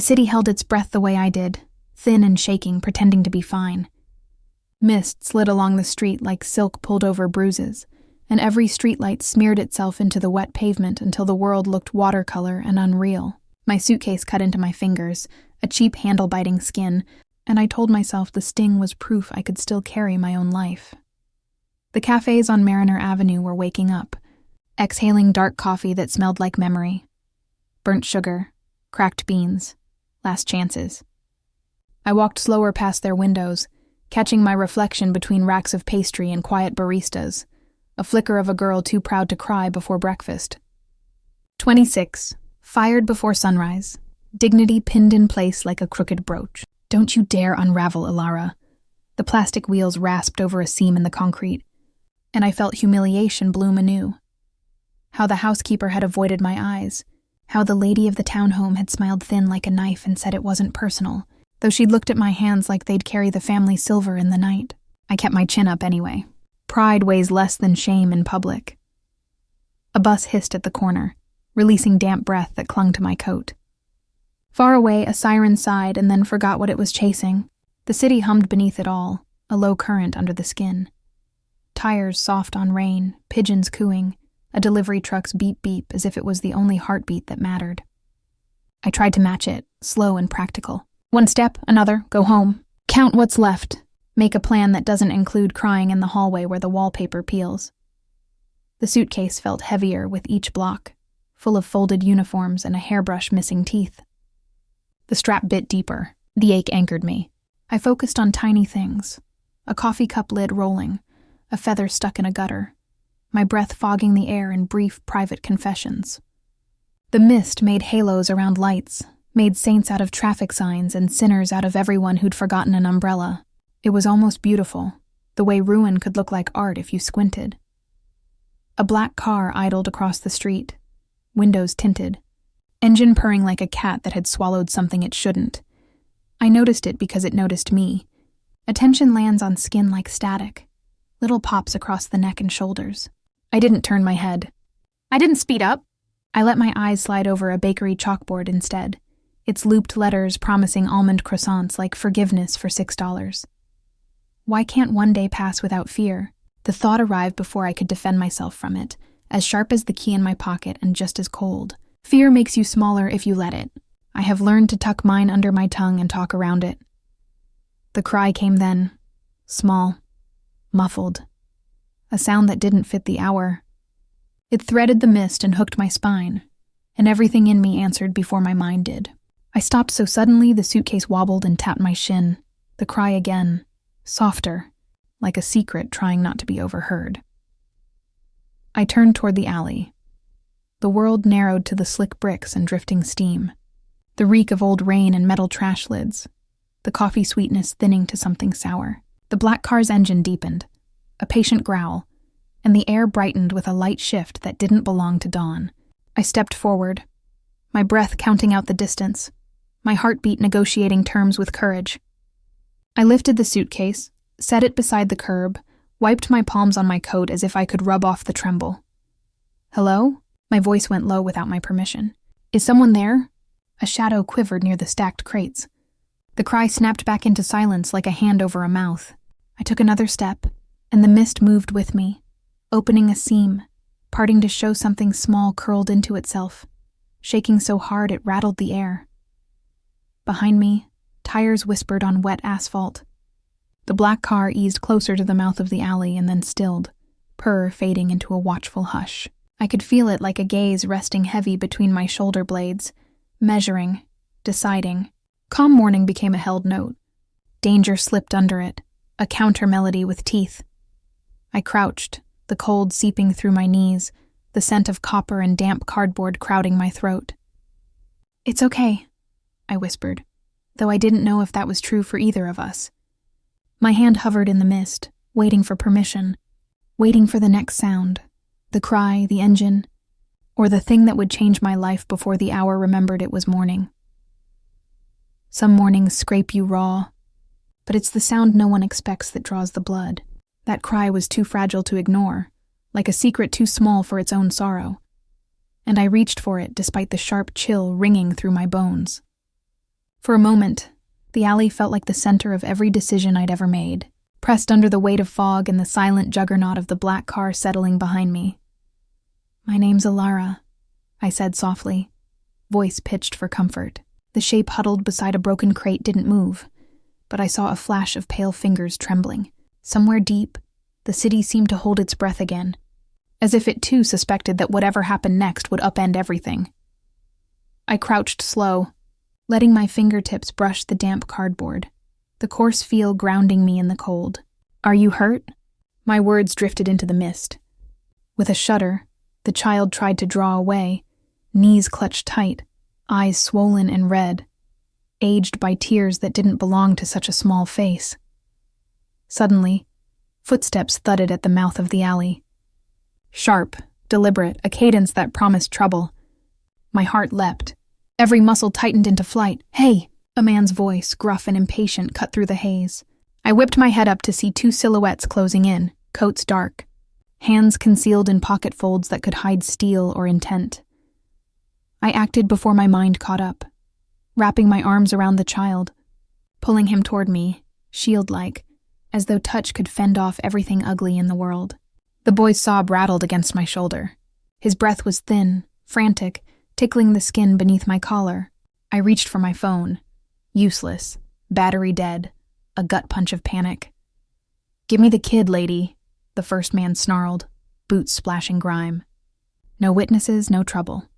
city held its breath the way I did, thin and shaking, pretending to be fine. Mist slid along the street like silk pulled over bruises, and every streetlight smeared itself into the wet pavement until the world looked watercolor and unreal. My suitcase cut into my fingers, a cheap handle-biting skin, and I told myself the sting was proof I could still carry my own life. The cafes on Mariner Avenue were waking up, exhaling dark coffee that smelled like memory. Burnt sugar, cracked beans, last chances. I walked slower past their windows, catching my reflection between racks of pastry and quiet baristas, a flicker of a girl too proud to cry before breakfast. 26. Fired before sunrise, dignity pinned in place like a crooked brooch. Don't you dare unravel, Ilara. The plastic wheels rasped over a seam in the concrete, and I felt humiliation bloom anew. How the housekeeper had avoided my eyes, how the lady of the townhome had smiled thin like a knife and said it wasn't personal, though she'd looked at my hands like they'd carry the family silver in the night. I kept my chin up anyway. Pride weighs less than shame in public. A bus hissed at the corner, releasing damp breath that clung to my coat. Far away, a siren sighed and then forgot what it was chasing. The city hummed beneath it all, a low current under the skin. Tires soft on rain, pigeons cooing, a delivery truck's beep-beep as if it was the only heartbeat that mattered. I tried to match it, slow and practical. One step, another, go home. Count what's left. Make a plan that doesn't include crying in the hallway where the wallpaper peels. The suitcase felt heavier with each block, full of folded uniforms and a hairbrush missing teeth. The strap bit deeper. The ache anchored me. I focused on tiny things. A coffee cup lid rolling, a feather stuck in a gutter, my breath fogging the air in brief private confessions. The mist made halos around lights, made saints out of traffic signs and sinners out of everyone who'd forgotten an umbrella. It was almost beautiful, the way ruin could look like art if you squinted. A black car idled across the street, windows tinted, engine purring like a cat that had swallowed something it shouldn't. I noticed it because it noticed me. Attention lands on skin like static, little pops across the neck and shoulders. I didn't turn my head. I didn't speed up. I let my eyes slide over a bakery chalkboard instead, its looped letters promising almond croissants like forgiveness for $6. Why can't one day pass without fear? The thought arrived before I could defend myself from it, as sharp as the key in my pocket and just as cold. Fear makes you smaller if you let it. I have learned to tuck mine under my tongue and talk around it. The cry came then, small, muffled, a sound that didn't fit the hour. It threaded the mist and hooked my spine, and everything in me answered before my mind did. I stopped so suddenly the suitcase wobbled and tapped my shin. The cry again, softer, like a secret trying not to be overheard. I turned toward the alley. The world narrowed to the slick bricks and drifting steam, the reek of old rain and metal trash lids, the coffee sweetness thinning to something sour. The black car's engine deepened, a patient growl, and the air brightened with a light shift that didn't belong to dawn. I stepped forward, my breath counting out the distance, my heartbeat negotiating terms with courage. I lifted the suitcase, set it beside the curb, wiped my palms on my coat as if I could rub off the tremble. Hello? My voice went low without my permission. Is someone there? A shadow quivered near the stacked crates. The cry snapped back into silence like a hand over a mouth. I took another step, and the mist moved with me, opening a seam, parting to show something small curled into itself, shaking so hard it rattled the air. Behind me, tires whispered on wet asphalt. The black car eased closer to the mouth of the alley and then stilled, purr fading into a watchful hush. I could feel it like a gaze resting heavy between my shoulder blades, measuring, deciding. Calm morning became a held note. Danger slipped under it, a counter-melody with teeth. I crouched, the cold seeping through my knees, the scent of copper and damp cardboard crowding my throat. It's okay, I whispered, though I didn't know if that was true for either of us. My hand hovered in the mist, waiting for permission, waiting for the next sound, the cry, the engine, or the thing that would change my life before the hour remembered it was morning. Some mornings scrape you raw, but it's the sound no one expects that draws the blood. That cry was too fragile to ignore, like a secret too small for its own sorrow, and I reached for it despite the sharp chill ringing through my bones. For a moment, the alley felt like the center of every decision I'd ever made, pressed under the weight of fog and the silent juggernaut of the black car settling behind me. "My name's Alara," I said softly, voice pitched for comfort. The shape huddled beside a broken crate didn't move, but I saw a flash of pale fingers trembling. Somewhere deep, the city seemed to hold its breath again, as if it too suspected that whatever happened next would upend everything. I crouched slow, letting my fingertips brush the damp cardboard, the coarse feel grounding me in the cold. "Are you hurt?" My words drifted into the mist. With a shudder, the child tried to draw away, knees clutched tight, eyes swollen and red, aged by tears that didn't belong to such a small face. Suddenly, footsteps thudded at the mouth of the alley. Sharp, deliberate, a cadence that promised trouble. My heart leapt. Every muscle tightened into flight. "Hey!" A man's voice, gruff and impatient, cut through the haze. I whipped my head up to see two silhouettes closing in, coats dark, hands concealed in pocket folds that could hide steel or intent. I acted before my mind caught up, wrapping my arms around the child, pulling him toward me, shield-like, as though touch could fend off everything ugly in the world. The boy's sob rattled against my shoulder. His breath was thin, frantic, tickling the skin beneath my collar. I reached for my phone. Useless, battery dead, a gut punch of panic. "Give me the kid, lady," the first man snarled, boots splashing grime. No witnesses, no trouble.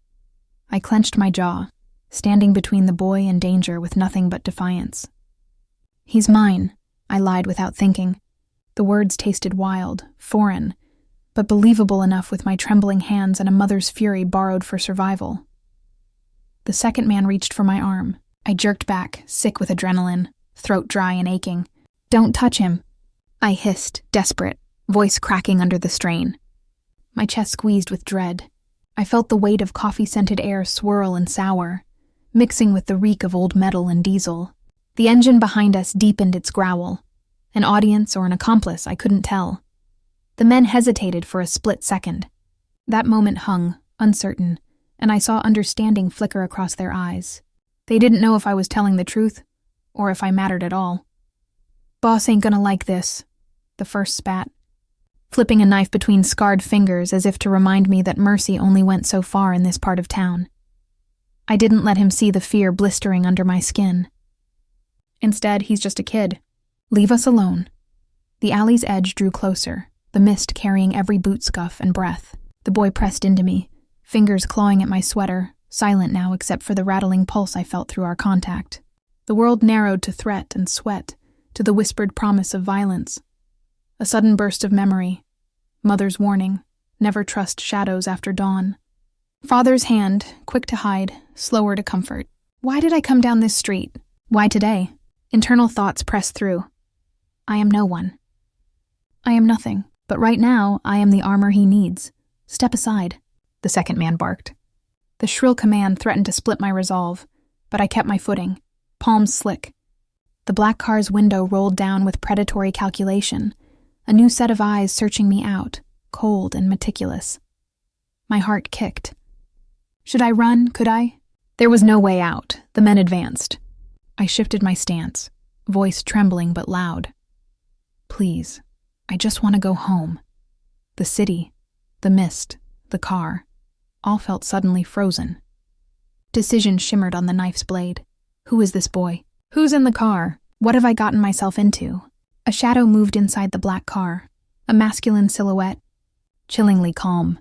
I clenched my jaw, standing between the boy and danger with nothing but defiance. "He's mine," I lied without thinking. The words tasted wild, foreign, but believable enough with my trembling hands and a mother's fury borrowed for survival. The second man reached for my arm. I jerked back, sick with adrenaline, throat dry and aching. "Don't touch him," I hissed, desperate, voice cracking under the strain. My chest squeezed with dread. I felt the weight of coffee-scented air swirl and sour, mixing with the reek of old metal and diesel. The engine behind us deepened its growl. An audience or an accomplice, I couldn't tell. The men hesitated for a split second. That moment hung, uncertain, and I saw understanding flicker across their eyes. They didn't know if I was telling the truth, or if I mattered at all. "Boss ain't gonna like this," the first spat, flipping a knife between scarred fingers as if to remind me that mercy only went so far in this part of town. I didn't let him see the fear blistering under my skin. Instead, "He's just a kid. Leave us alone." The alley's edge drew closer, the mist carrying every boot scuff and breath. The boy pressed into me, fingers clawing at my sweater, silent now except for the rattling pulse I felt through our contact. The world narrowed to threat and sweat, to the whispered promise of violence. A sudden burst of memory. Mother's warning, never trust shadows after dawn. Father's hand, quick to hide, slower to comfort. Why did I come down this street? Why today? Internal thoughts pressed through. I am no one. I am nothing, but right now I am the armor he needs. Step aside, the second man barked. The shrill command threatened to split my resolve, but I kept my footing, palms slick. The black car's window rolled down with predatory calculation, a new set of eyes searching me out, cold and meticulous. My heart kicked. Should I run? Could I? There was no way out. The men advanced. I shifted my stance, voice trembling but loud. Please, I just want to go home. The city, the mist, the car, all felt suddenly frozen. Decision shimmered on the knife's blade. Who is this boy? Who's in the car? What have I gotten myself into? A shadow moved inside the black car, a masculine silhouette, chillingly calm.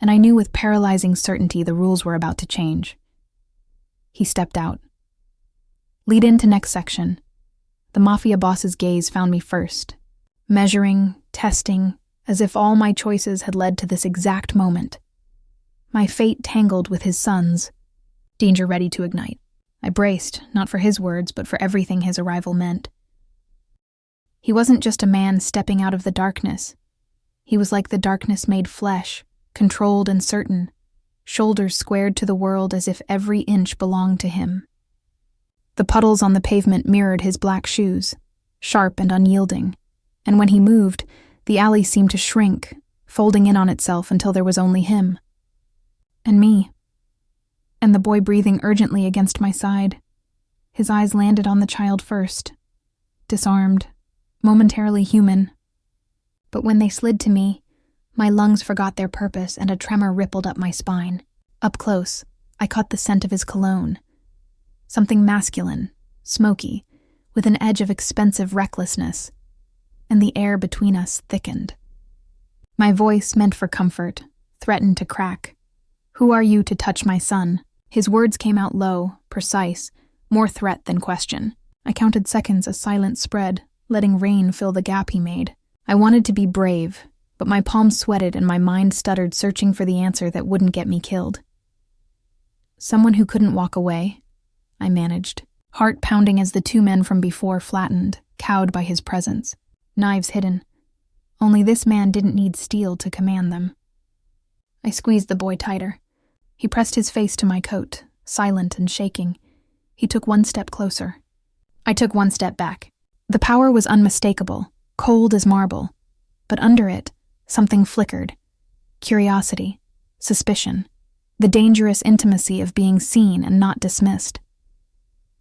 And I knew with paralyzing certainty the rules were about to change. He stepped out. Lead into next section. The Mafia boss's gaze found me first, measuring, testing, as if all my choices had led to this exact moment. My fate tangled with his son's, danger ready to ignite. I braced, not for his words, but for everything his arrival meant. He wasn't just a man stepping out of the darkness. He was like the darkness made flesh, controlled and certain, shoulders squared to the world as if every inch belonged to him. The puddles on the pavement mirrored his black shoes, sharp and unyielding, and when he moved, the alley seemed to shrink, folding in on itself until there was only him. And me. And the boy breathing urgently against my side, His eyes landed on the child first. Disarmed, momentarily human. But when they slid to me, my lungs forgot their purpose and a tremor rippled up my spine. Up close, I caught the scent of his cologne. Something masculine, smoky, with an edge of expensive recklessness, and the air between us thickened. My voice, meant for comfort, threatened to crack. "Who are you to touch my son?" His words came out low, precise, more threat than question. I counted seconds as silence spread, letting rain fill the gap he made. I wanted to be brave, but my palms sweated and my mind stuttered, searching for the answer that wouldn't get me killed. "Someone who couldn't walk away," I managed, heart pounding as the two men from before flattened, cowed by his presence, knives hidden. Only this man didn't need steel to command them. I squeezed the boy tighter. He pressed his face to my coat, silent and shaking. He took one step closer. I took one step back. The power was unmistakable, cold as marble, but under it, something flickered. Curiosity, suspicion, the dangerous intimacy of being seen and not dismissed.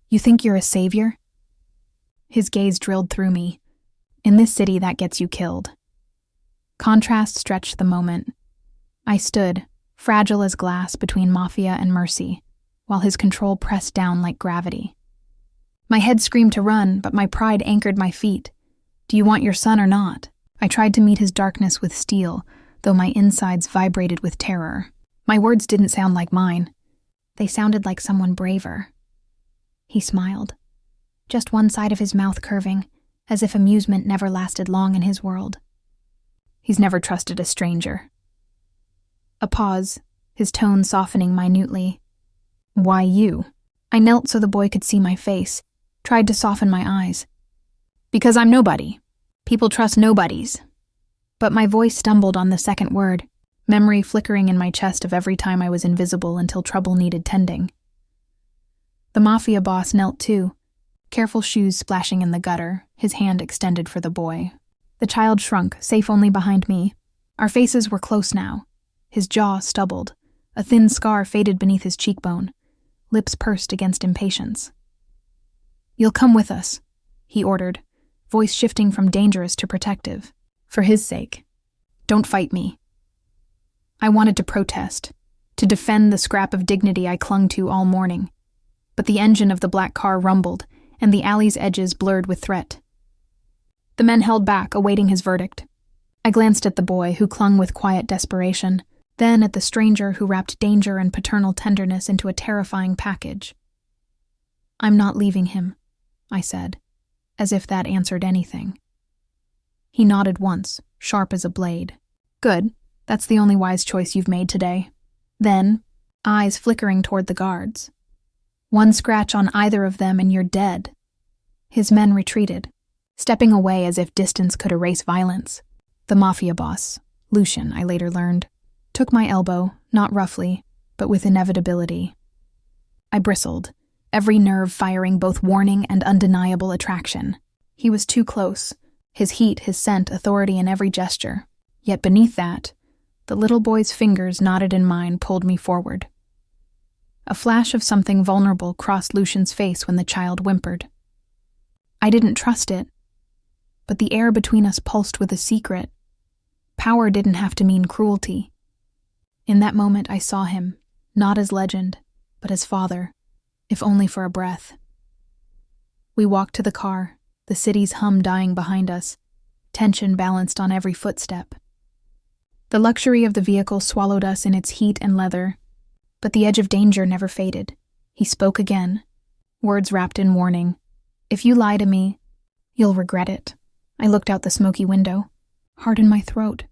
"You think you're a savior?" His gaze drilled through me. "In this city, that gets you killed." Contrast stretched the moment. I stood, fragile as glass between Mafia and mercy, while his control pressed down like gravity. My head screamed to run, but my pride anchored my feet. "Do you want your son or not?" I tried to meet his darkness with steel, though my insides vibrated with terror. My words didn't sound like mine. They sounded like someone braver. He smiled, just one side of his mouth curving, as if amusement never lasted long in his world. "He's never trusted a stranger." A pause, his tone softening minutely. "Why you?" I knelt so the boy could see my face, tried to soften my eyes. "Because I'm nobody. People trust nobodies." But my voice stumbled on the second word, memory flickering in my chest of every time I was invisible until trouble needed tending. The Mafia boss knelt too, careful shoes splashing in the gutter, his hand extended for the boy. The child shrunk, safe only behind me. Our faces were close now. His jaw stubbled, a thin scar faded beneath his cheekbone, lips pursed against impatience. "You'll come with us," he ordered, voice shifting from dangerous to protective. "For his sake. Don't fight me." I wanted to protest, to defend the scrap of dignity I clung to all morning. But the engine of the black car rumbled, and the alley's edges blurred with threat. The men held back, awaiting his verdict. I glanced at the boy, who clung with quiet desperation, then at the stranger who wrapped danger and paternal tenderness into a terrifying package. "I'm not leaving him," I said, as if that answered anything. He nodded once, sharp as a blade. "Good, that's the only wise choice you've made today." Then, eyes flickering toward the guards. "One scratch on either of them and you're dead." His men retreated, stepping away as if distance could erase violence. The Mafia boss, Lucian, I later learned, took my elbow, not roughly, but with inevitability. I bristled, every nerve firing both warning and undeniable attraction. He was too close, his heat, his scent, authority in every gesture. Yet beneath that, the little boy's fingers knotted in mine pulled me forward. A flash of something vulnerable crossed Lucian's face when the child whimpered. I didn't trust it, but the air between us pulsed with a secret. Power didn't have to mean cruelty. In that moment I saw him, not as legend, but as father, if only for a breath. We walked to the car, the city's hum dying behind us, tension balanced on every footstep. The luxury of the vehicle swallowed us in its heat and leather, but the edge of danger never faded. He spoke again, words wrapped in warning. "If you lie to me, you'll regret it." I looked out the smoky window, heart in my throat.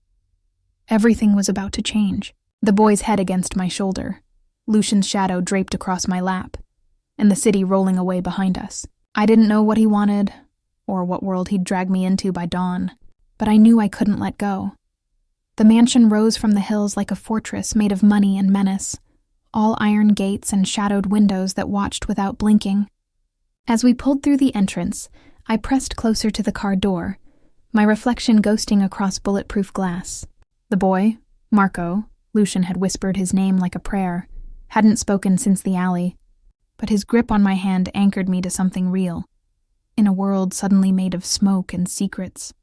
Everything was about to change. The boy's head against my shoulder, Lucian's shadow draped across my lap, and the city rolling away behind us. I didn't know what he wanted, or what world he'd drag me into by dawn, but I knew I couldn't let go. The mansion rose from the hills like a fortress made of money and menace, all iron gates and shadowed windows that watched without blinking. As we pulled through the entrance, I pressed closer to the car door, my reflection ghosting across bulletproof glass. The boy, Marco, Lucian had whispered his name like a prayer, hadn't spoken since the alley. but his grip on my hand anchored me to something real, in a world suddenly made of smoke and secrets.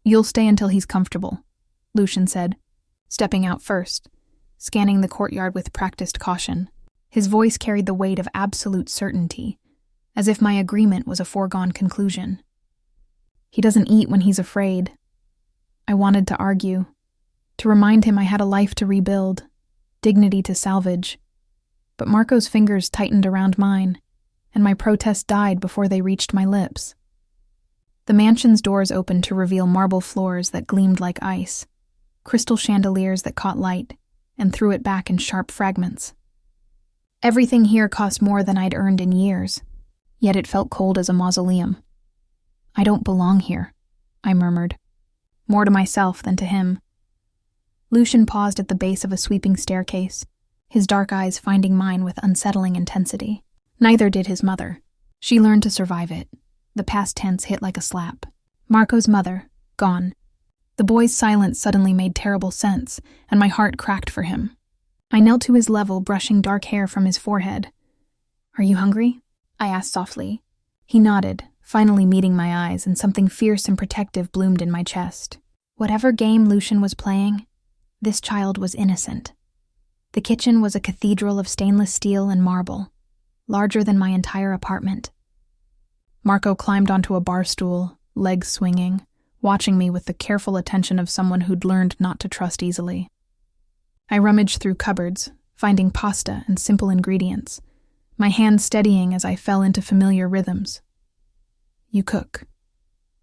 "You'll stay until he's comfortable," Lucian said, stepping out first, scanning the courtyard with practiced caution. His voice carried the weight of absolute certainty, as if my agreement was a foregone conclusion. "He doesn't eat when he's afraid." I wanted to argue, to remind him I had a life to rebuild, dignity to salvage, but Marco's fingers tightened around mine, and my protest died before they reached my lips. The mansion's doors opened to reveal marble floors that gleamed like ice, crystal chandeliers that caught light and threw it back in sharp fragments. Everything here cost more than I'd earned in years, yet it felt cold as a mausoleum. "I don't belong here," I murmured, more to myself than to him. Lucian paused at the base of a sweeping staircase, his dark eyes finding mine with unsettling intensity. Neither did his mother. She learned to survive it. The past tense hit like a slap. Marco's mother, gone. The boy's silence suddenly made terrible sense, and my heart cracked for him. I knelt to his level, brushing dark hair from his forehead. "Are you hungry?" I asked softly. He nodded, finally meeting my eyes, and something fierce and protective bloomed in my chest. Whatever game Lucian was playing, this child was innocent. The kitchen was a cathedral of stainless steel and marble, larger than my entire apartment. Marco climbed onto a bar stool, legs swinging, watching me with the careful attention of someone who'd learned not to trust easily. I rummaged through cupboards, finding pasta and simple ingredients, my hands steadying as I fell into familiar rhythms. "You cook,"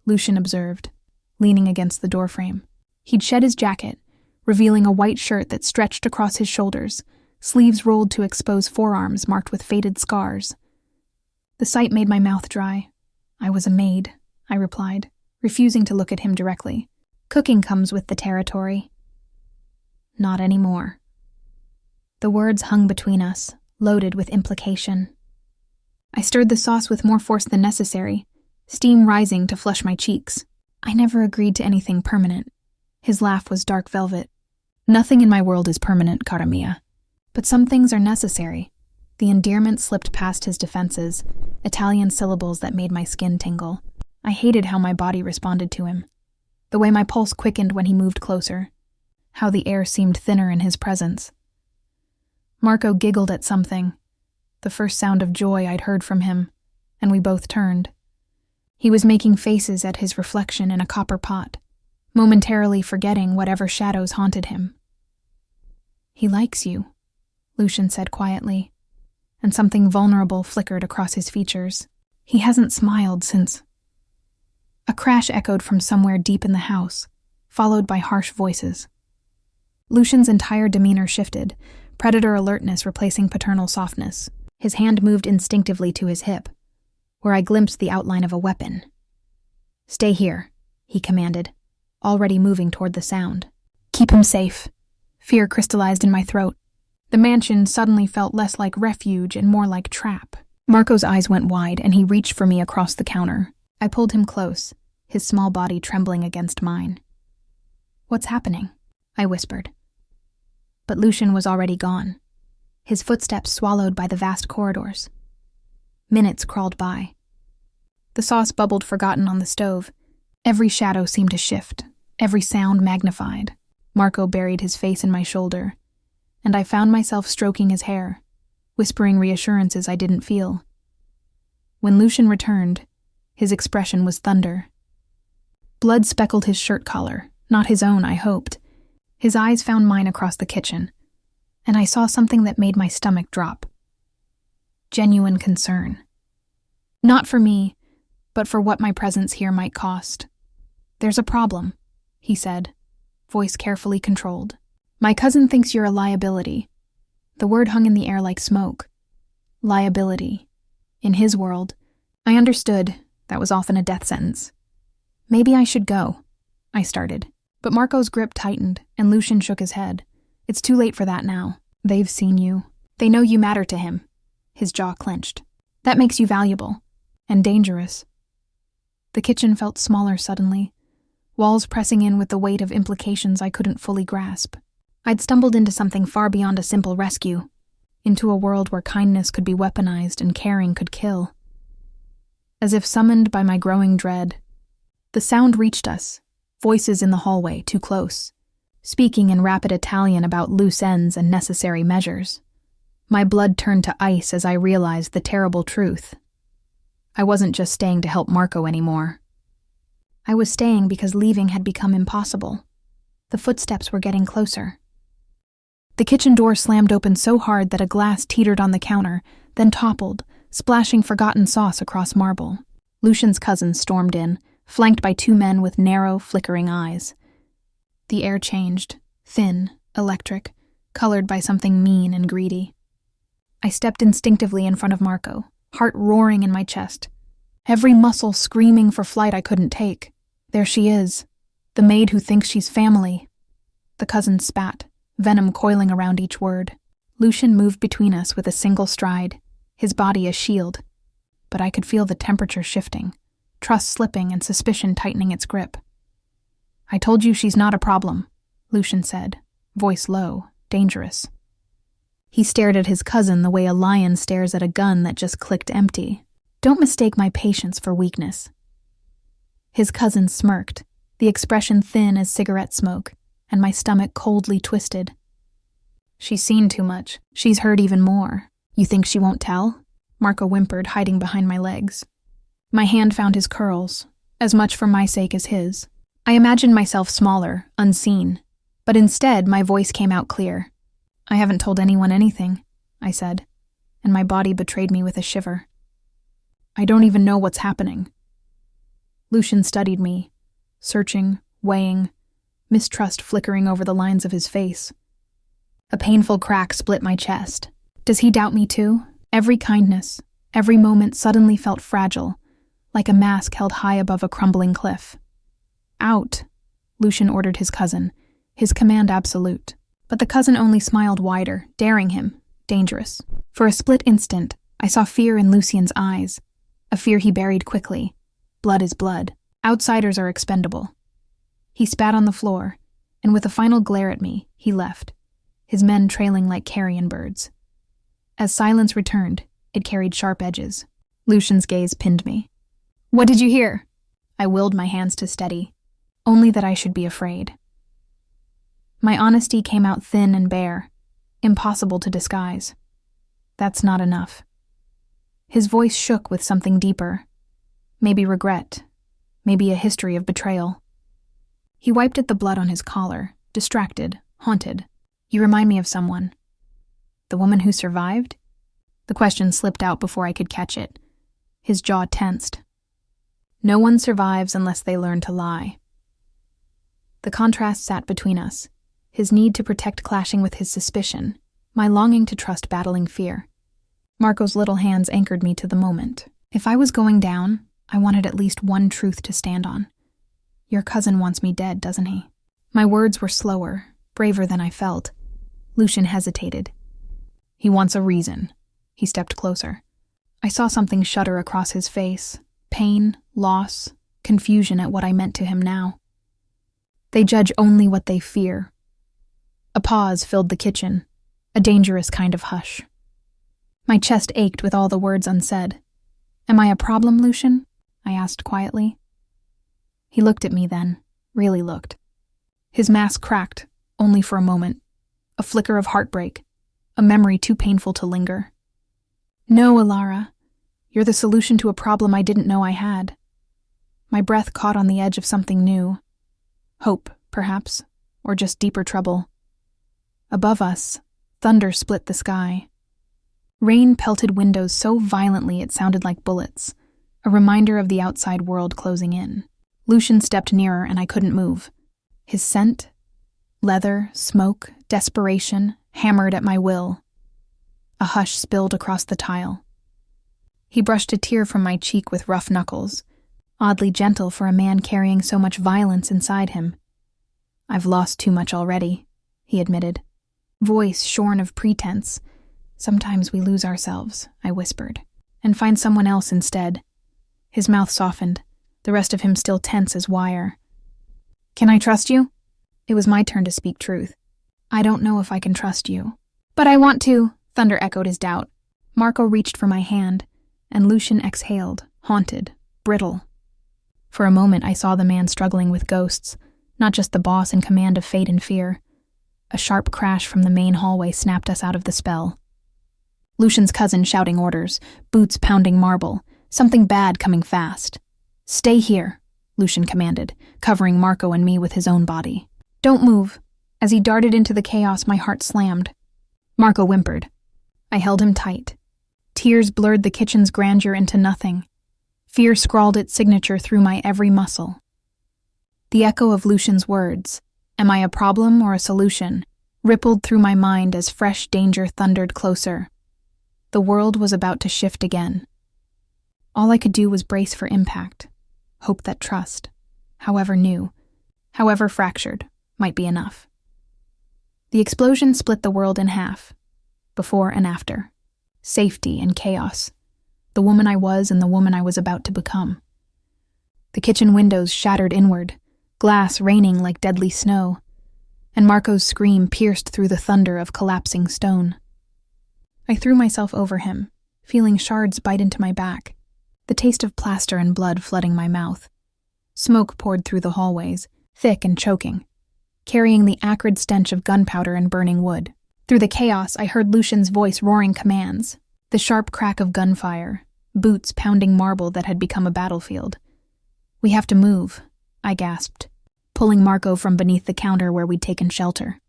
Lucian observed, leaning against the doorframe. He'd shed his jacket, revealing a white shirt that stretched across his shoulders, sleeves rolled to expose forearms marked with faded scars. The sight made my mouth dry. "I was a maid," I replied, refusing to look at him directly. "Cooking comes with the territory." "Not anymore." The words hung between us, loaded with implication. I stirred the sauce with more force than necessary, steam rising to flush my cheeks. "I never agreed to anything permanent." His laugh was dark velvet. "Nothing in my world is permanent, cara mia. But some things are necessary." The endearment slipped past his defenses, Italian syllables that made my skin tingle. I hated how my body responded to him, the way my pulse quickened when he moved closer, how the air seemed thinner in his presence. Marco giggled at something, the first sound of joy I'd heard from him, and we both turned. He was making faces at his reflection in a copper pot, momentarily forgetting whatever shadows haunted him. "He likes you," Lucian said quietly, and something vulnerable flickered across his features. "He hasn't smiled since—" A crash echoed from somewhere deep in the house, followed by harsh voices. Lucian's entire demeanor shifted, predator alertness replacing paternal softness. His hand moved instinctively to his hip, where I glimpsed the outline of a weapon. "Stay here," he commanded, already moving toward the sound. "Keep him safe." Fear crystallized in my throat. The mansion suddenly felt less like refuge and more like trap. Marco's eyes went wide, and he reached for me across the counter. I pulled him close, his small body trembling against mine. "What's happening?" I whispered. But Lucian was already gone, his footsteps swallowed by the vast corridors. Minutes crawled by. The sauce bubbled forgotten on the stove. Every shadow seemed to shift, every sound magnified. Marco buried his face in my shoulder, and I found myself stroking his hair, whispering reassurances I didn't feel. When Lucian returned, his expression was thunder. Blood speckled his shirt collar, not his own, I hoped. His eyes found mine across the kitchen, and I saw something that made my stomach drop. Genuine concern. Not for me, but for what my presence here might cost. "There's a problem," he said, voice carefully controlled. "My cousin thinks you're a liability." The word hung in the air like smoke. Liability. In his world, I understood that was often a death sentence. "Maybe I should go," I started. But Marco's grip tightened, and Lucian shook his head. "It's too late for that now. They've seen you. They know you matter to him." His jaw clenched. "That makes you valuable. And dangerous." The kitchen felt smaller suddenly, walls pressing in with the weight of implications I couldn't fully grasp. I'd stumbled into something far beyond a simple rescue, into a world where kindness could be weaponized and caring could kill. As if summoned by my growing dread, the sound reached us, voices in the hallway too close, speaking in rapid Italian about loose ends and necessary measures. My blood turned to ice as I realized the terrible truth. I wasn't just staying to help Marco anymore. I was staying because leaving had become impossible. The footsteps were getting closer. The kitchen door slammed open so hard that a glass teetered on the counter, then toppled, splashing forgotten sauce across marble. Lucian's cousin stormed in, flanked by two men with narrow, flickering eyes. The air changed, thin, electric, colored by something mean and greedy. I stepped instinctively in front of Marco, heart roaring in my chest. Every muscle screaming for flight I couldn't take. There she is, the maid who thinks she's family. The cousin spat, venom coiling around each word. Lucian moved between us with a single stride, his body a shield. But I could feel the temperature shifting, trust slipping and suspicion tightening its grip. "I told you she's not a problem," Lucian said, voice low, dangerous. He stared at his cousin the way a lion stares at a gun that just clicked empty. "Don't mistake my patience for weakness." His cousin smirked, the expression thin as cigarette smoke, and my stomach coldly twisted. "She's seen too much. She's heard even more. You think she won't tell?" Marco whimpered, hiding behind my legs. My hand found his curls, as much for my sake as his. I imagined myself smaller, unseen, but instead my voice came out clear. "I haven't told anyone anything," I said, and my body betrayed me with a shiver. "I don't even know what's happening." Lucian studied me, searching, weighing, mistrust flickering over the lines of his face. A painful crack split my chest. Does he doubt me too? Every kindness, every moment suddenly felt fragile, like a mask held high above a crumbling cliff. "Out," Lucian ordered his cousin, his command absolute. But the cousin only smiled wider, daring him, dangerous. For a split instant, I saw fear in Lucian's eyes, a fear he buried quickly. Blood is blood. Outsiders are expendable. He spat on the floor, and with a final glare at me, he left, his men trailing like carrion birds. As silence returned, it carried sharp edges. Lucian's gaze pinned me. "What did you hear?" I willed my hands to steady, only that I should be afraid. My honesty came out thin and bare, impossible to disguise. "That's not enough." His voice shook with something deeper. Maybe regret, maybe a history of betrayal. He wiped at the blood on his collar, distracted, haunted. "You remind me of someone." "The woman who survived?" The question slipped out before I could catch it. His jaw tensed. "No one survives unless they learn to lie." The contrast sat between us, his need to protect clashing with his suspicion, my longing to trust battling fear. Marco's little hands anchored me to the moment. If I was going down, I wanted at least one truth to stand on. "Your cousin wants me dead, doesn't he?" My words were slower, braver than I felt. Lucian hesitated. "He wants a reason." He stepped closer. I saw something shudder across his face. Pain, loss, confusion at what I meant to him now. They judge only what they fear. A pause filled the kitchen, a dangerous kind of hush. My chest ached with all the words unsaid. "Am I a problem, Lucian?" I asked quietly. He looked at me then, really looked. His mask cracked, only for a moment. A flicker of heartbreak, a memory too painful to linger. "No, Alara. You're the solution to a problem I didn't know I had." My breath caught on the edge of something new. Hope, perhaps, or just deeper trouble. Above us, thunder split the sky. Rain pelted windows so violently it sounded like bullets, a reminder of the outside world closing in. Lucian stepped nearer and I couldn't move. His scent, leather, smoke, desperation, hammered at my will. A hush spilled across the tile. He brushed a tear from my cheek with rough knuckles, oddly gentle for a man carrying so much violence inside him. "I've lost too much already," he admitted. Voice shorn of pretense. "Sometimes we lose ourselves," I whispered, "and find someone else instead." His mouth softened, the rest of him still tense as wire. "Can I trust you?" It was my turn to speak truth. "I don't know if I can trust you." "But I want to," Thunder echoed his doubt. Marco reached for my hand, and Lucian exhaled, haunted, brittle. For a moment I saw the man struggling with ghosts, not just the boss in command of fate and fear. A sharp crash from the main hallway snapped us out of the spell. Lucian's cousin shouting orders, boots pounding marble, something bad coming fast. "Stay here," Lucian commanded, covering Marco and me with his own body. "Don't move." As he darted into the chaos, my heart slammed. Marco whimpered. I held him tight. Tears blurred the kitchen's grandeur into nothing. Fear scrawled its signature through my every muscle. The echo of Lucian's words, "Am I a problem or a solution?" rippled through my mind as fresh danger thundered closer. The world was about to shift again. All I could do was brace for impact, hope that trust, however new, however fractured, might be enough. The explosion split the world in half, before and after. Safety and chaos. The woman I was and the woman I was about to become. The kitchen windows shattered inward, glass raining like deadly snow, and Marco's scream pierced through the thunder of collapsing stone. I threw myself over him, feeling shards bite into my back, the taste of plaster and blood flooding my mouth. Smoke poured through the hallways, thick and choking, carrying the acrid stench of gunpowder and burning wood. Through the chaos, I heard Lucian's voice roaring commands, the sharp crack of gunfire, boots pounding marble that had become a battlefield. "We have to move," I gasped, pulling Marco from beneath the counter where we'd taken shelter.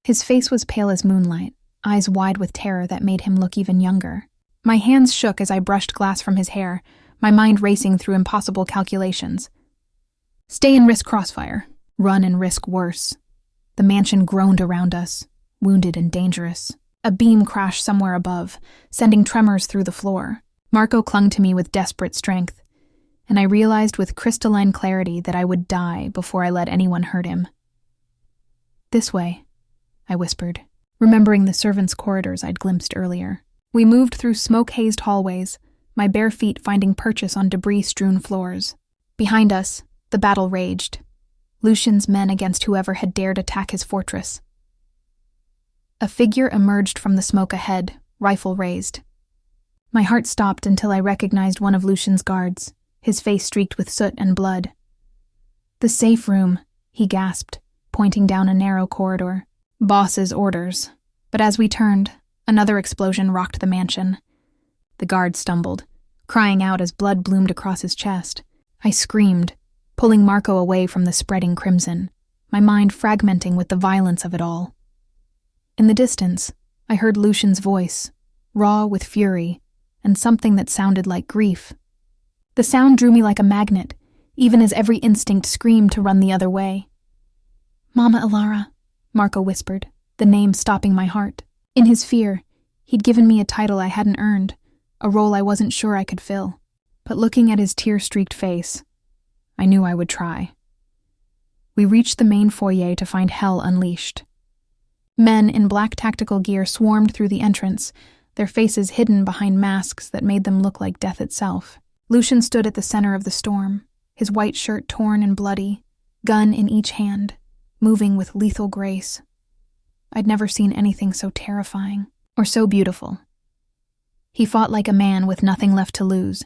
His face was pale as moonlight, eyes wide with terror that made him look even younger. My hands shook as I brushed glass from his hair, my mind racing through impossible calculations. Stay and risk crossfire. Run and risk worse. The mansion groaned around us, wounded and dangerous. A beam crashed somewhere above, sending tremors through the floor. Marco clung to me with desperate strength, and I realized with crystalline clarity that I would die before I let anyone hurt him. "This way," I whispered, remembering the servants' corridors I'd glimpsed earlier. We moved through smoke-hazed hallways, my bare feet finding purchase on debris-strewn floors. Behind us, the battle raged. Lucian's men against whoever had dared attack his fortress. A figure emerged from the smoke ahead, rifle raised. My heart stopped until I recognized one of Lucian's guards, his face streaked with soot and blood. "The safe room," he gasped, pointing down a narrow corridor. "Boss's orders." But as we turned, another explosion rocked the mansion. The guard stumbled, crying out as blood bloomed across his chest. I screamed, pulling Marco away from the spreading crimson, my mind fragmenting with the violence of it all. In the distance, I heard Lucian's voice, raw with fury, and something that sounded like grief. The sound drew me like a magnet, even as every instinct screamed to run the other way. "Mama Ilara," Marco whispered, the name stopping my heart. In his fear, he'd given me a title I hadn't earned, a role I wasn't sure I could fill. But looking at his tear-streaked face, I knew I would try. We reached the main foyer to find hell unleashed. Men in black tactical gear swarmed through the entrance, their faces hidden behind masks that made them look like death itself. Lucian stood at the center of the storm, his white shirt torn and bloody, gun in each hand, moving with lethal grace. I'd never seen anything so terrifying, or so beautiful. He fought like a man with nothing left to lose,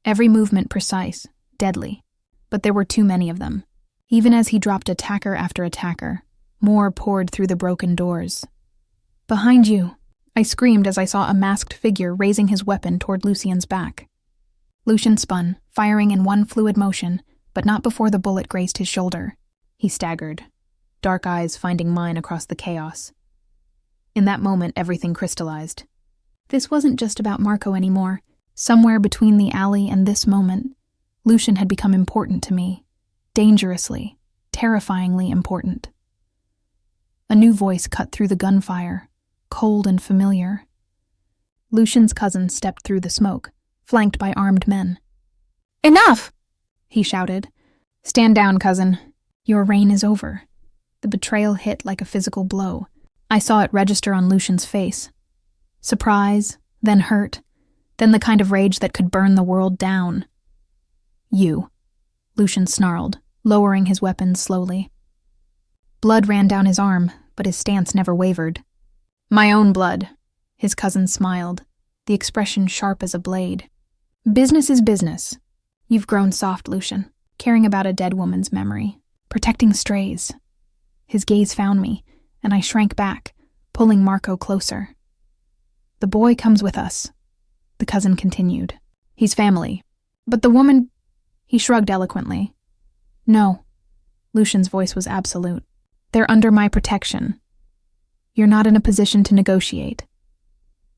every movement precise, deadly. But there were too many of them. Even as he dropped attacker after attacker, more poured through the broken doors. "Behind you!" I screamed as I saw a masked figure raising his weapon toward Lucian's back. Lucian spun, firing in one fluid motion, but not before the bullet grazed his shoulder. He staggered, dark eyes finding mine across the chaos. In that moment, everything crystallized. This wasn't just about Marco anymore. Somewhere between the alley and this moment, Lucian had become important to me. Dangerously, terrifyingly important. A new voice cut through the gunfire, cold and familiar. Lucian's cousin stepped through the smoke, flanked by armed men. "Enough!" he shouted. "Stand down, cousin. Your reign is over." The betrayal hit like a physical blow. I saw it register on Lucian's face. Surprise, then hurt, then the kind of rage that could burn the world down. "You," Lucian snarled, lowering his weapon slowly. Blood ran down his arm, but his stance never wavered. "My own blood. His cousin smiled, the expression sharp as a blade. Business is business. You've grown soft, Lucian, caring about a dead woman's memory, protecting strays. His gaze found me, and I shrank back, pulling Marco closer. The boy comes with us, the cousin continued. He's family. But the woman... He shrugged eloquently. No. Lucian's voice was absolute. They're under my protection. You're not in a position to negotiate.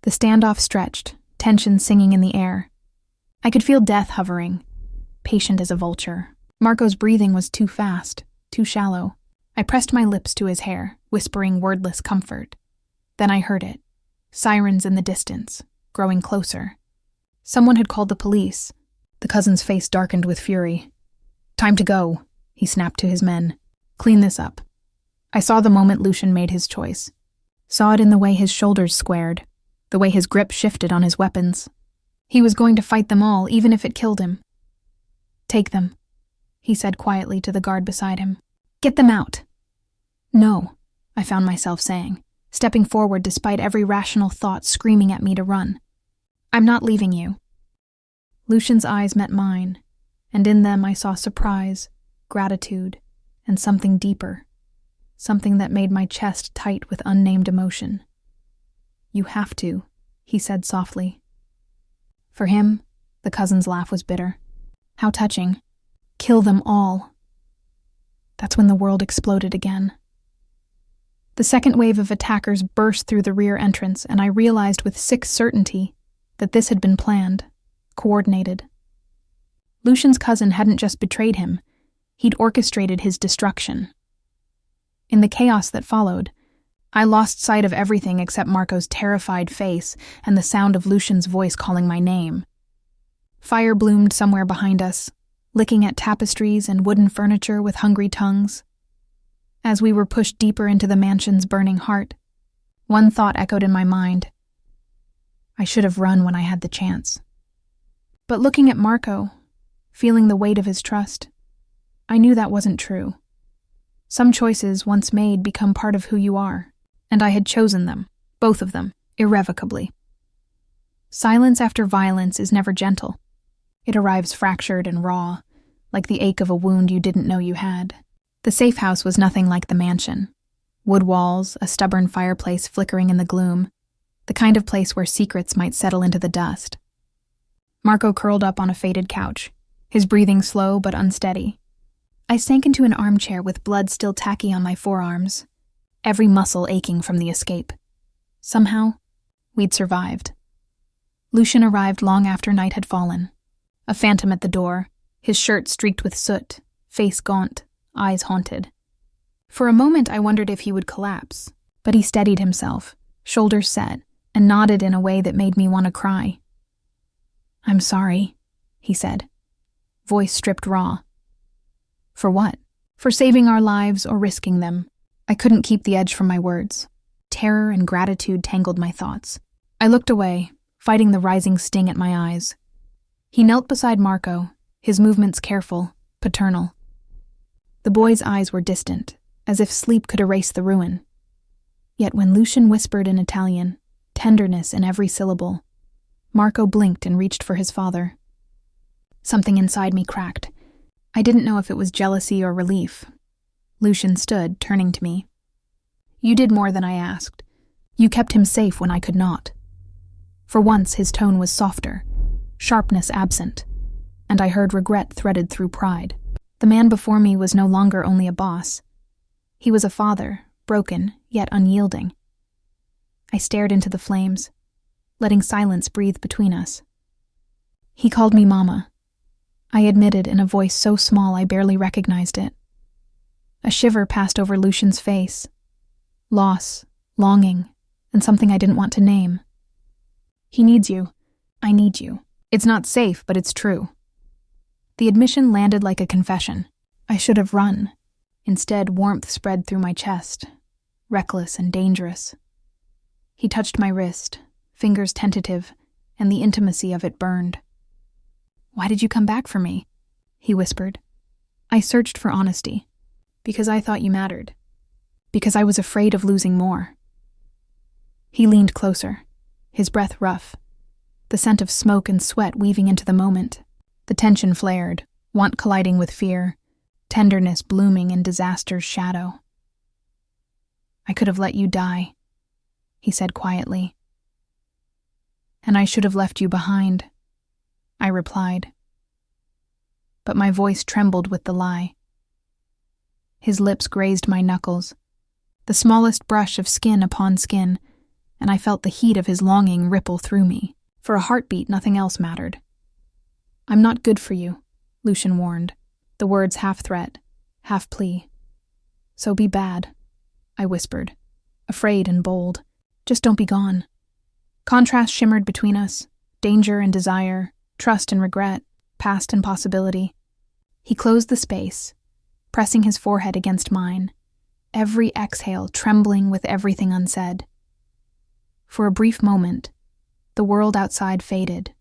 The standoff stretched, tension singing in the air. I could feel death hovering, patient as a vulture. Marco's breathing was too fast, too shallow. I pressed my lips to his hair, whispering wordless comfort. Then I heard it. Sirens in the distance, growing closer. Someone had called the police. The cousin's face darkened with fury. Time to go, he snapped to his men. Clean this up. I saw the moment Lucian made his choice. Saw it in the way his shoulders squared, the way his grip shifted on his weapons. He was going to fight them all, even if it killed him. Take them, he said quietly to the guard beside him. Get them out. No, I found myself saying, stepping forward despite every rational thought screaming at me to run. I'm not leaving you. Lucian's eyes met mine, and in them I saw surprise, gratitude, and something deeper, something that made my chest tight with unnamed emotion. You have to, he said softly. For him, the cousin's laugh was bitter. How touching. Kill them all. That's when the world exploded again. The second wave of attackers burst through the rear entrance, and I realized with sick certainty that this had been planned, coordinated. Lucian's cousin hadn't just betrayed him, he'd orchestrated his destruction. In the chaos that followed, I lost sight of everything except Marco's terrified face and the sound of Lucian's voice calling my name. Fire bloomed somewhere behind us, licking at tapestries and wooden furniture with hungry tongues. As we were pushed deeper into the mansion's burning heart, one thought echoed in my mind. I should have run when I had the chance. But looking at Marco, feeling the weight of his trust, I knew that wasn't true. Some choices, once made, become part of who you are, and I had chosen them, both of them, irrevocably. Silence after violence is never gentle. It arrives fractured and raw, like the ache of a wound you didn't know you had. The safe house was nothing like the mansion. Wood walls, a stubborn fireplace flickering in the gloom, the kind of place where secrets might settle into the dust. Marco curled up on a faded couch, his breathing slow but unsteady. I sank into an armchair with blood still tacky on my forearms, every muscle aching from the escape. Somehow, we'd survived. Lucian arrived long after night had fallen, a phantom at the door, his shirt streaked with soot, face gaunt, eyes haunted. For a moment I wondered if he would collapse, but he steadied himself, shoulders set, and nodded in a way that made me want to cry. I'm sorry, he said, voice stripped raw. For what? For saving our lives or risking them. I couldn't keep the edge from my words. Terror and gratitude tangled my thoughts. I looked away, fighting the rising sting at my eyes. He knelt beside Marco, his movements careful, paternal. The boy's eyes were distant, as if sleep could erase the ruin. Yet when Lucian whispered in Italian, tenderness in every syllable, Marco blinked and reached for his father. Something inside me cracked. I didn't know if it was jealousy or relief. Lucian stood, turning to me. You did more than I asked. You kept him safe when I could not. For once his tone was softer, sharpness absent, and I heard regret threaded through pride. The man before me was no longer only a boss. He was a father, broken, yet unyielding. I stared into the flames, letting silence breathe between us. He called me Mama. I admitted in a voice so small I barely recognized it. A shiver passed over Lucian's face. Loss, longing, and something I didn't want to name. He needs you. I need you. It's not safe, but it's true. The admission landed like a confession. I should have run. Instead, warmth spread through my chest, reckless and dangerous. He touched my wrist, fingers tentative, and the intimacy of it burned. Why did you come back for me? He whispered. I searched for honesty. Because I thought you mattered. Because I was afraid of losing more. He leaned closer, his breath rough, the scent of smoke and sweat weaving into the moment. The tension flared, want colliding with fear, tenderness blooming in disaster's shadow. "I could have let you die," he said quietly. "And I should have left you behind," I replied. But my voice trembled with the lie. His lips grazed my knuckles, the smallest brush of skin upon skin, and I felt the heat of his longing ripple through me. For a heartbeat, nothing else mattered. "I'm not good for you," Lucian warned, the words half threat, half plea. "So be bad," I whispered, afraid and bold. "Just don't be gone." Contrast shimmered between us, danger and desire, trust and regret, past and possibility. He closed the space, pressing his forehead against mine, every exhale trembling with everything unsaid. For a brief moment, the world outside faded.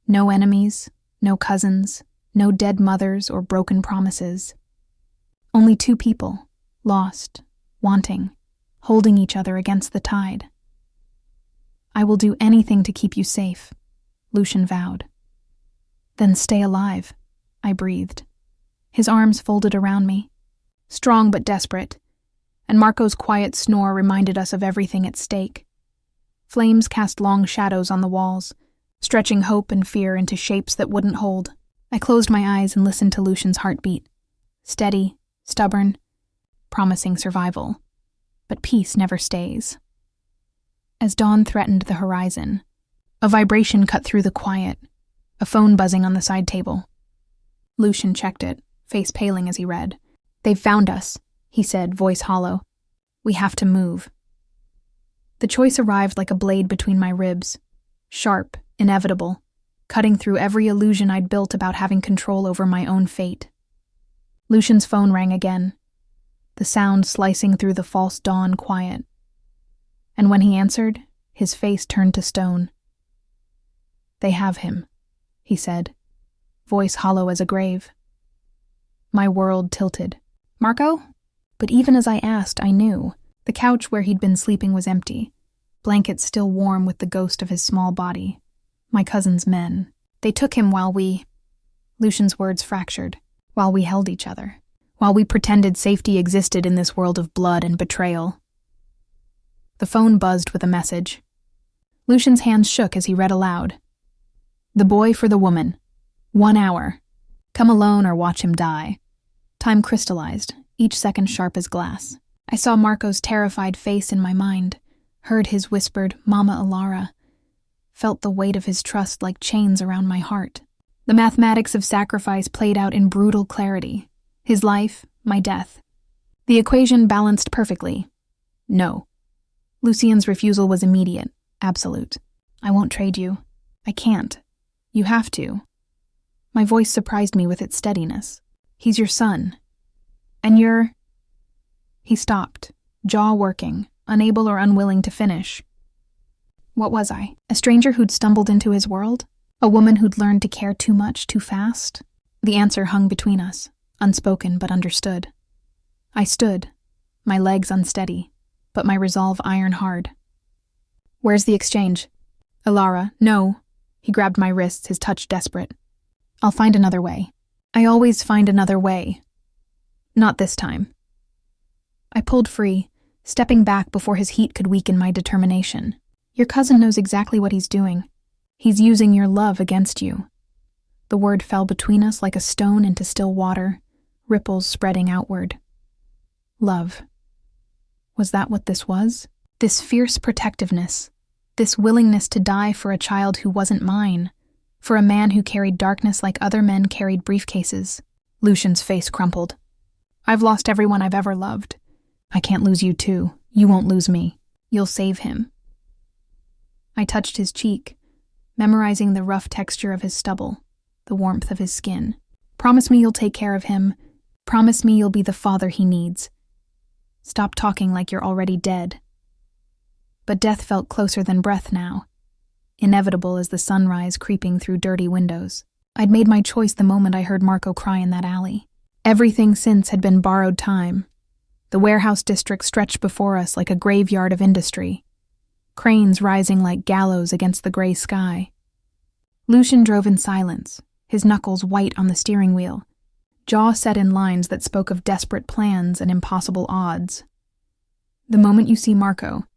No enemies, no cousins, no dead mothers or broken promises. Only two people, lost, wanting, holding each other against the tide. "I will do anything to keep you safe," Lucian vowed. "Then stay alive," I breathed. His arms folded around me, strong but desperate, and Marco's quiet snore reminded us of everything at stake. Flames cast long shadows on the walls, stretching hope and fear into shapes that wouldn't hold. I closed my eyes and listened to Lucian's heartbeat. Steady, stubborn, promising survival. But peace never stays. As dawn threatened the horizon, a vibration cut through the quiet, a phone buzzing on the side table. Lucian checked it, face paling as he read. "They've found us," he said, voice hollow. "We have to move." The choice arrived like a blade between my ribs, sharp, inevitable, cutting through every illusion I'd built about having control over my own fate. Lucian's phone rang again, the sound slicing through the false dawn quiet. And when he answered, his face turned to stone. "They have him," he said, voice hollow as a grave. My world tilted. "Marco?" But even as I asked, I knew. The couch where he'd been sleeping was empty, blankets still warm with the ghost of his small body. My cousin's men. "They took him while we—" Lucian's words fractured. "While we held each other. While we pretended safety existed in this world of blood and betrayal." The phone buzzed with a message. Lucian's hands shook as he read aloud. "The boy for the woman. 1 hour. Come alone or watch him die." Time crystallized, each second sharp as glass. I saw Marco's terrified face in my mind, heard his whispered, "Mama Alara," felt the weight of his trust like chains around my heart. The mathematics of sacrifice played out in brutal clarity. His life, my death. The equation balanced perfectly. No. Lucian's refusal was immediate, absolute. "I won't trade you. I can't. You have to." My voice surprised me with its steadiness. "He's your son. And you're—" He stopped, jaw working, unable or unwilling to finish. What was I? A stranger who'd stumbled into his world? A woman who'd learned to care too much, too fast? The answer hung between us, unspoken but understood. I stood, my legs unsteady, but my resolve iron hard. "Where's the exchange?" "Alara, no." He grabbed my wrists, his touch desperate. "I'll find another way. I always find another way. Not this time." I pulled free, stepping back before his heat could weaken my determination. "Your cousin knows exactly what he's doing. He's using your love against you." The word fell between us like a stone into still water, ripples spreading outward. Love. Was that what this was? This fierce protectiveness, this willingness to die for a child who wasn't mine, for a man who carried darkness like other men carried briefcases. Lucian's face crumpled. "I've lost everyone I've ever loved. I can't lose you too. You won't lose me. You'll save him." I touched his cheek, memorizing the rough texture of his stubble, the warmth of his skin. "Promise me you'll take care of him. Promise me you'll be the father he needs. Stop talking like you're already dead." But death felt closer than breath now, inevitable as the sunrise creeping through dirty windows. I'd made my choice the moment I heard Marco cry in that alley. Everything since had been borrowed time. The warehouse district stretched before us like a graveyard of industry. cranes rising like gallows against the gray sky. Lucian drove in silence, his knuckles white on the steering wheel, jaw set in lines that spoke of desperate plans and impossible odds. "The moment you see Marco,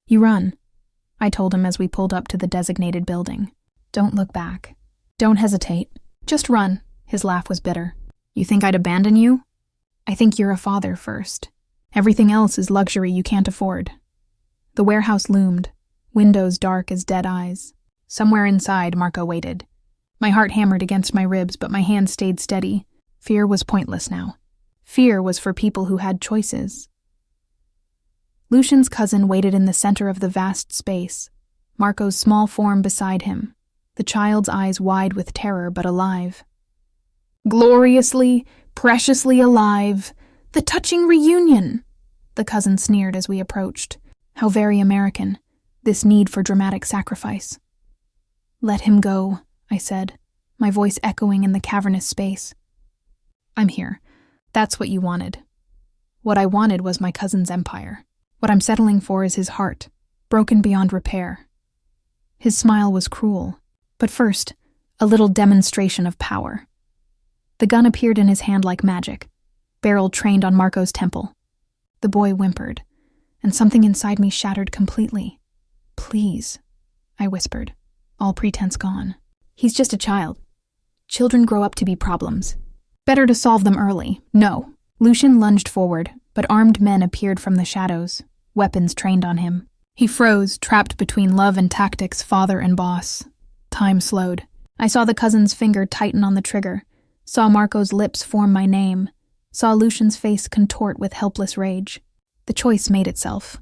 you run," I told him as we pulled up to the designated building. "Don't look back. Don't hesitate. Just run." His laugh was bitter. "You think I'd abandon you? I think you're a father first. Everything else is luxury you can't afford." The warehouse loomed, windows dark as dead eyes. Somewhere inside, Marco waited. My heart hammered against my ribs, but my hand stayed steady. Fear was pointless now. Fear was for people who had choices. Lucian's cousin waited in the center of the vast space, Marco's small form beside him, the child's eyes wide with terror but alive. "Gloriously, preciously alive! The touching reunion!" the cousin sneered as we approached. How very American, this need for dramatic sacrifice. "Let him go," I said, my voice echoing in the cavernous space. "I'm here. That's what you wanted." What I wanted was my cousin's empire. What I'm settling for is his heart, broken beyond repair. His smile was cruel, but first, a little demonstration of power. The gun appeared in his hand like magic, barrel trained on Marco's temple. The boy whimpered, and something inside me shattered completely. "Please," I whispered, all pretense gone. "He's just a child. Children grow up to be problems. Better to solve them early." "No." Lucian lunged forward, but armed men appeared from the shadows, weapons trained on him. He froze, trapped between love and tactics, father and boss. Time slowed. I saw the cousin's finger tighten on the trigger, saw Marco's lips form my name, saw Lucian's face contort with helpless rage. The choice made itself.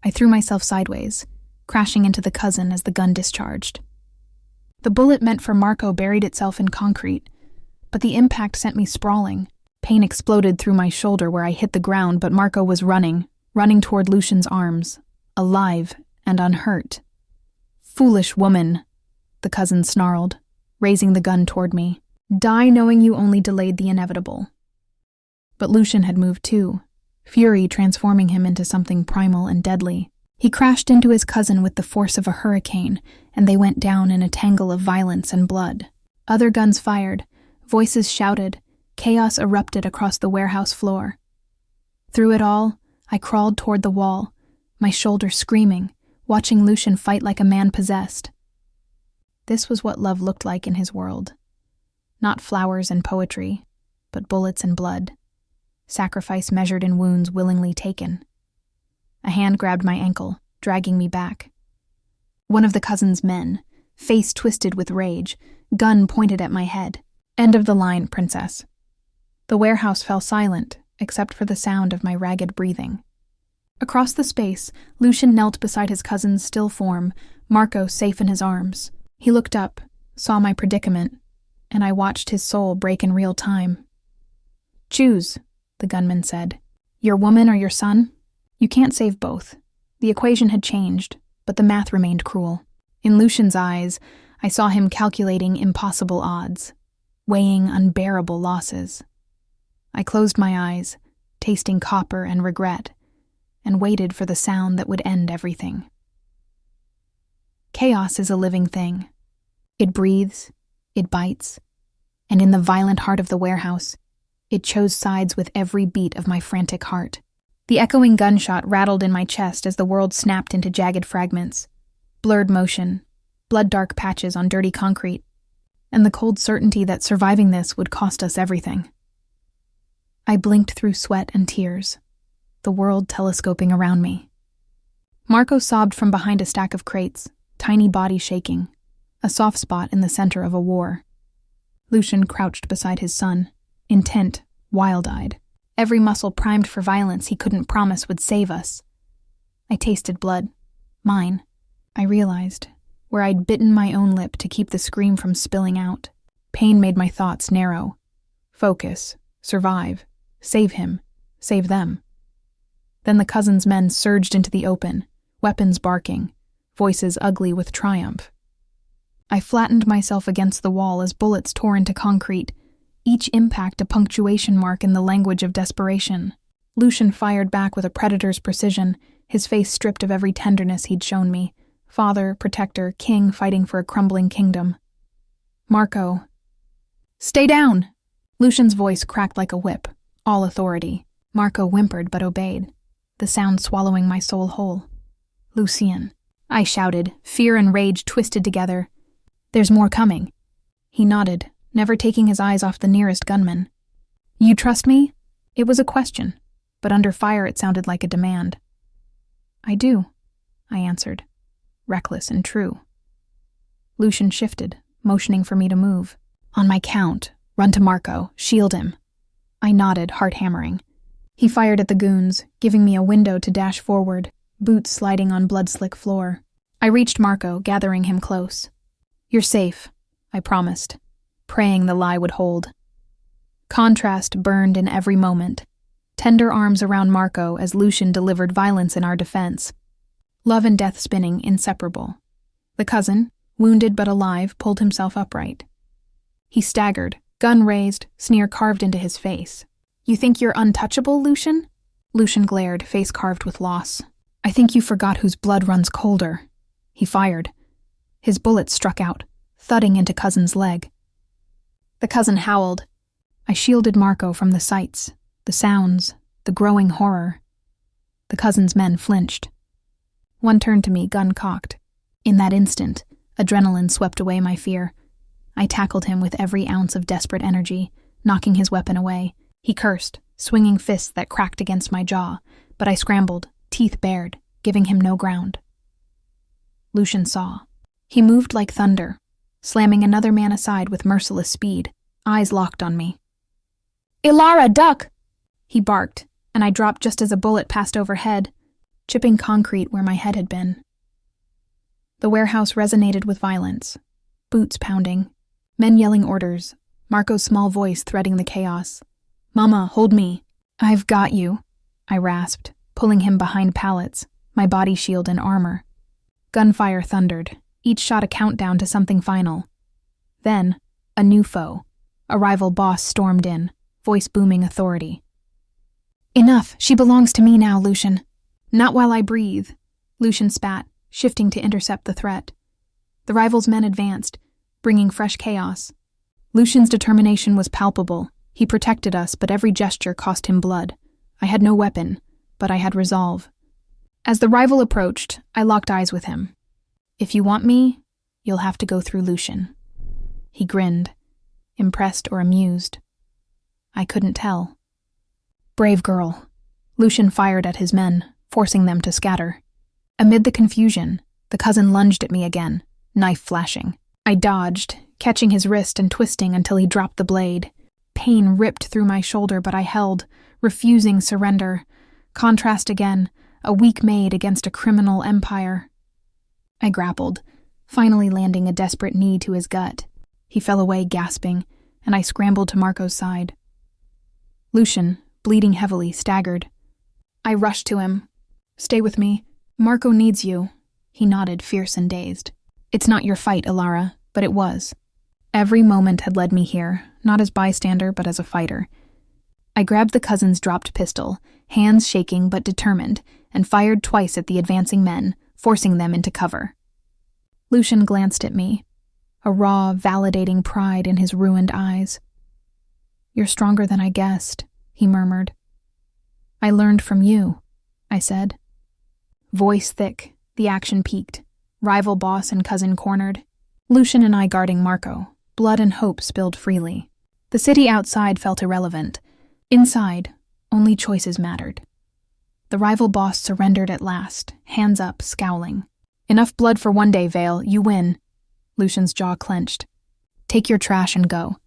I threw myself sideways, crashing into the cousin as the gun discharged. The bullet meant for Marco buried itself in concrete, but the impact sent me sprawling. Pain exploded through my shoulder where I hit the ground, but Marco was running toward Lucian's arms, alive and unhurt. "Foolish woman," the cousin snarled, raising the gun toward me. "Die knowing you only delayed the inevitable." But Lucian had moved too, fury transforming him into something primal and deadly. He crashed into his cousin with the force of a hurricane, and they went down in a tangle of violence and blood. Other guns fired, voices shouted, chaos erupted across the warehouse floor. Through it all, I crawled toward the wall, my shoulder screaming, watching Lucian fight like a man possessed. This was what love looked like in his world. Not flowers and poetry, but bullets and blood. Sacrifice measured in wounds willingly taken. A hand grabbed my ankle, dragging me back. One of the cousin's men, face twisted with rage, gun pointed at my head. "End of the line, princess." The warehouse fell silent, except for the sound of my ragged breathing. Across the space, Lucian knelt beside his cousin's still form, Marco safe in his arms. He looked up, saw my predicament, and I watched his soul break in real time. "Choose," the gunman said. "Your woman or your son? You can't save both." The equation had changed, but the math remained cruel. In Lucian's eyes, I saw him calculating impossible odds, weighing unbearable losses. I closed my eyes, tasting copper and regret, and waited for the sound that would end everything. Chaos is a living thing. It breathes, it bites, and in the violent heart of the warehouse, it chose sides with every beat of my frantic heart. The echoing gunshot rattled in my chest as the world snapped into jagged fragments, blurred motion, blood-dark patches on dirty concrete, and the cold certainty that surviving this would cost us everything. I blinked through sweat and tears, the world telescoping around me. Marco sobbed from behind a stack of crates, tiny body shaking, a soft spot in the center of a war. Lucian crouched beside his son, intent, wild-eyed, every muscle primed for violence he couldn't promise would save us. I tasted blood, mine. I realized, where I'd bitten my own lip to keep the scream from spilling out. Pain made my thoughts narrow. Focus, survive, save him, save them. Then the cousin's men surged into the open, weapons barking, voices ugly with triumph. I flattened myself against the wall as bullets tore into concrete, each impact a punctuation mark in the language of desperation. Lucian fired back with a predator's precision, his face stripped of every tenderness he'd shown me. Father, protector, king fighting for a crumbling kingdom. Marco. "Stay down!" Lucian's voice cracked like a whip, all authority. Marco whimpered but obeyed, the sound swallowing my soul whole. "Lucien," I shouted, fear and rage twisted together. "There's more coming." He nodded, never taking his eyes off the nearest gunman. "You trust me?" It was a question, but under fire it sounded like a demand. "I do," I answered, reckless and true. Lucian shifted, motioning for me to move. "On my count, run to Marco, shield him." I nodded, heart hammering. He fired at the goons, giving me a window to dash forward, boots sliding on blood-slick floor. I reached Marco, gathering him close. "You're safe," I promised, praying the lie would hold. Contrast burned in every moment. Tender arms around Marco as Lucian delivered violence in our defense. Love and death spinning, inseparable. The cousin, wounded but alive, pulled himself upright. He staggered, gun raised, sneer carved into his face. "You think you're untouchable, Lucian?" Lucian glared, face carved with loss. "I think you forgot whose blood runs colder." He fired. His bullet struck out, thudding into cousin's leg. The cousin howled. I shielded Marco from the sights, the sounds, the growing horror. The cousin's men flinched. One turned to me, gun cocked. In that instant, adrenaline swept away my fear. I tackled him with every ounce of desperate energy, knocking his weapon away. He cursed, swinging fists that cracked against my jaw, but I scrambled, teeth bared, giving him no ground. Lucian saw. He moved like thunder, slamming another man aside with merciless speed, eyes locked on me. "Ilara, duck!" he barked, and I dropped just as a bullet passed overhead, chipping concrete where my head had been. The warehouse resonated with violence, boots pounding, men yelling orders, Marco's small voice threading the chaos. "Mama, hold me." "I've got you," I rasped, pulling him behind pallets, my body shield and armor. Gunfire thundered, each shot a countdown to something final. Then, a new foe, a rival boss stormed in, voice booming authority. "Enough, she belongs to me now, Lucian." "Not while I breathe," Lucian spat, shifting to intercept the threat. The rival's men advanced, bringing fresh chaos. Lucian's determination was palpable. He protected us, but every gesture cost him blood. I had no weapon, but I had resolve. As the rival approached, I locked eyes with him. "If you want me, you'll have to go through Lucian." He grinned, impressed or amused. I couldn't tell. "Brave girl." Lucian fired at his men, forcing them to scatter. Amid the confusion, the cousin lunged at me again, knife flashing. I dodged, catching his wrist and twisting until he dropped the blade. Pain ripped through my shoulder, but I held, refusing surrender. Contrast again, a weak maid against a criminal empire. I grappled, finally landing a desperate knee to his gut. He fell away gasping, and I scrambled to Marco's side. Lucian, bleeding heavily, staggered. I rushed to him. "Stay with me. Marco needs you." He nodded, fierce and dazed. "It's not your fight, Ilara, but it was." Every moment had led me here, not as bystander, but as a fighter. I grabbed the cousin's dropped pistol, hands shaking but determined, and fired twice at the advancing men, forcing them into cover. Lucian glanced at me, a raw, validating pride in his ruined eyes. "You're stronger than I guessed," he murmured. "I learned from you," I said. Voice thick, the action peaked, rival boss and cousin cornered. Lucian and I guarding Marco, blood and hope spilled freely. The city outside felt irrelevant. Inside, only choices mattered. The rival boss surrendered at last, hands up, scowling. "Enough blood for one day, Vale. You win." Lucian's jaw clenched. "Take your trash and go.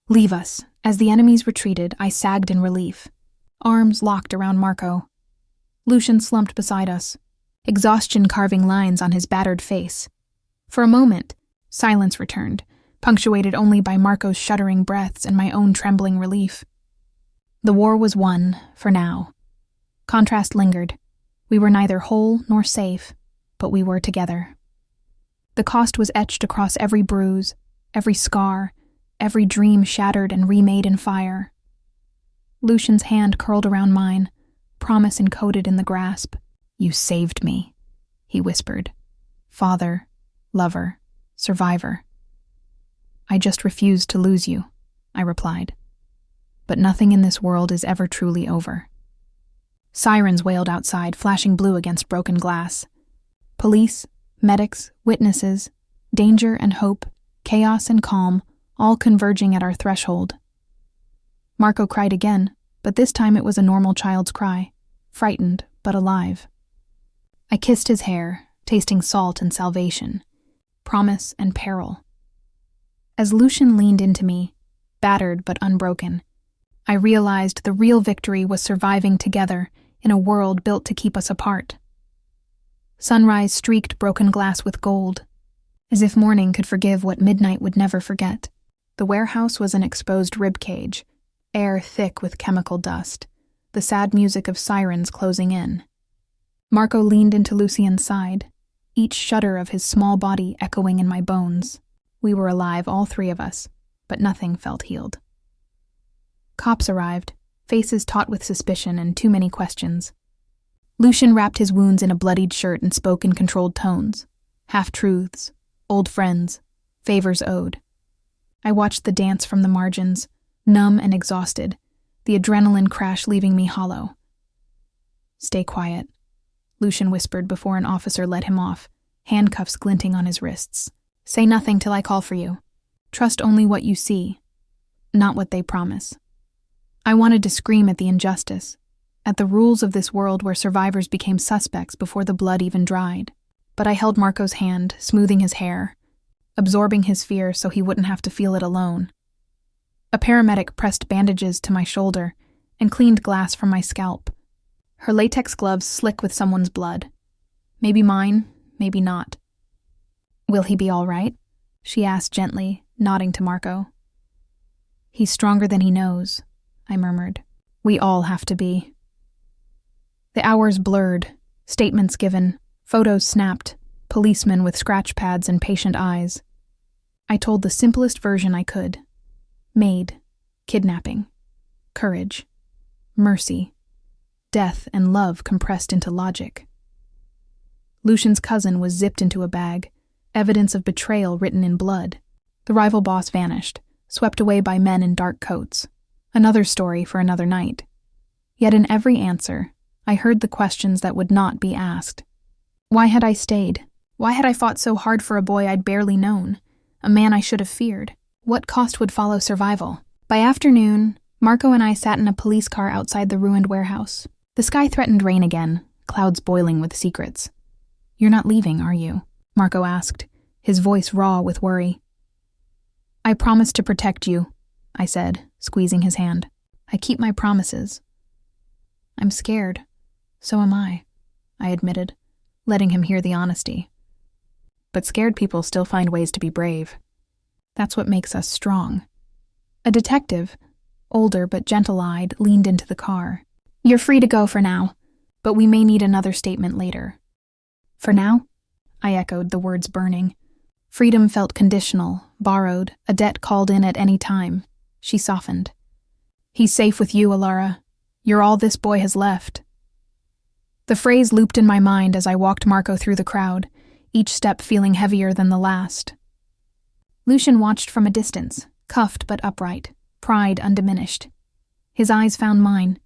Leave us." As the enemies retreated, I sagged in relief. Arms locked around Marco. Lucian slumped beside us, exhaustion carving lines on his battered face. For a moment, silence returned, punctuated only by Marco's shuddering breaths and my own trembling relief. The war was won, for now. Contrast lingered. We were neither whole nor safe, but we were together. The cost was etched across every bruise, every scar, every dream shattered and remade in fire. Lucian's hand curled around mine, promise encoded in the grasp. "You saved me," he whispered. "Father, lover, survivor." "I just refused to lose you," I replied. "But nothing in this world is ever truly over." Sirens wailed outside, flashing blue against broken glass. Police, medics, witnesses, danger and hope, chaos and calm, all converging at our threshold. Marco cried again, but this time it was a normal child's cry, frightened but alive. I kissed his hair, tasting salt and salvation, promise and peril. As Lucian leaned into me, battered but unbroken, I realized the real victory was surviving together in a world built to keep us apart. Sunrise streaked broken glass with gold, as if morning could forgive what midnight would never forget. The warehouse was an exposed ribcage, air thick with chemical dust, the sad music of sirens closing in. Marco leaned into Lucien's side, each shudder of his small body echoing in my bones. We were alive, all three of us, but nothing felt healed. Cops arrived, faces taut with suspicion and too many questions. Lucian wrapped his wounds in a bloodied shirt and spoke in controlled tones, half-truths, old friends, favors owed. I watched the dance from the margins, numb and exhausted, the adrenaline crash leaving me hollow. "Stay quiet," Lucian whispered before an officer led him off, handcuffs glinting on his wrists. "Say nothing till I call for you. Trust only what you see, not what they promise." I wanted to scream at the injustice, at the rules of this world where survivors became suspects before the blood even dried. But I held Marco's hand, smoothing his hair, absorbing his fear so he wouldn't have to feel it alone. A paramedic pressed bandages to my shoulder and cleaned glass from my scalp, her latex gloves slick with someone's blood. Maybe mine, maybe not. "Will he be all right?" she asked gently, nodding to Marco. "He's stronger than he knows," I murmured. "We all have to be." The hours blurred, statements given, photos snapped, policemen with scratch pads and patient eyes. I told the simplest version I could. Maid, kidnapping, courage, mercy, death and love compressed into logic. Lucian's cousin was zipped into a bag, evidence of betrayal written in blood. The rival boss vanished, swept away by men in dark coats. Another story for another night. Yet in every answer, I heard the questions that would not be asked. Why had I stayed? Why had I fought so hard for a boy I'd barely known? A man I should have feared? What cost would follow survival? By afternoon, Marco and I sat in a police car outside the ruined warehouse. The sky threatened rain again, clouds boiling with secrets. "You're not leaving, are you?" Marco asked, his voice raw with worry. "I promised to protect you," I said, squeezing his hand. "I keep my promises." "I'm scared. So am I admitted, letting him hear the honesty. "But scared people still find ways to be brave. That's what makes us strong." A detective, older but gentle-eyed, leaned into the car. "You're free to go for now, but we may need another statement later." "For now?" I echoed, the words burning. Freedom felt conditional, borrowed, a debt called in at any time. She softened. "He's safe with you, Alara. You're all this boy has left." The phrase looped in my mind as I walked Marco through the crowd, each step feeling heavier than the last. Lucian watched from a distance, cuffed but upright, pride undiminished. His eyes found mine,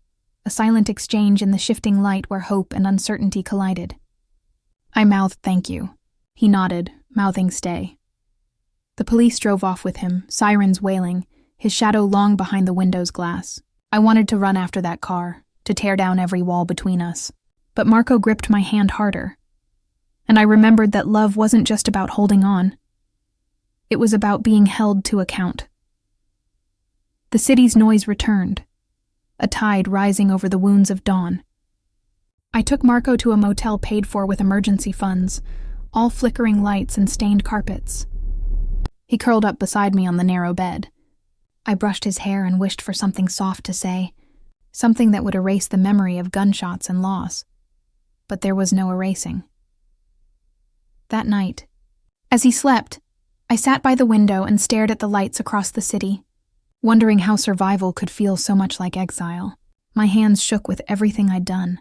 a silent exchange in the shifting light where hope and uncertainty collided. I mouthed thank you. He nodded, mouthing stay. The police drove off with him, sirens wailing, his shadow long behind the window's glass. I wanted to run after that car, to tear down every wall between us. But Marco gripped my hand harder. And I remembered that love wasn't just about holding on. It was about being held to account. The city's noise returned, a tide rising over the wounds of dawn. I took Marco to a motel paid for with emergency funds, all flickering lights and stained carpets. He curled up beside me on the narrow bed. I brushed his hair and wished for something soft to say, something that would erase the memory of gunshots and loss. But there was no erasing. That night, as he slept, I sat by the window and stared at the lights across the city, wondering how survival could feel so much like exile. My hands shook with everything I'd done.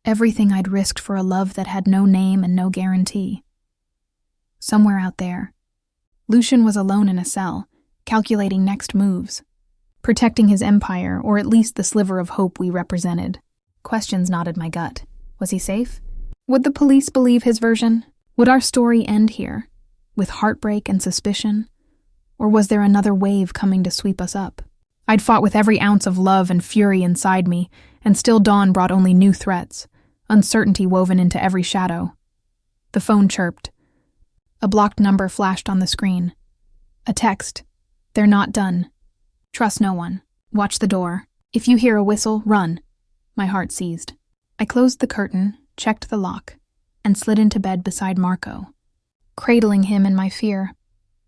Everything I'd risked for a love that had no name and no guarantee. Somewhere out there, Lucian was alone in a cell, calculating next moves, protecting his empire, or at least the sliver of hope we represented. Questions knotted my gut. Was he safe? Would the police believe his version? Would our story end here, with heartbreak and suspicion? Or was there another wave coming to sweep us up? I'd fought with every ounce of love and fury inside me, and still dawn brought only new threats, uncertainty woven into every shadow. The phone chirped. A blocked number flashed on the screen. A text. They're not done. Trust no one. Watch the door. If you hear a whistle, run. My heart seized. I closed the curtain, checked the lock, and slid into bed beside Marco, cradling him in my fear.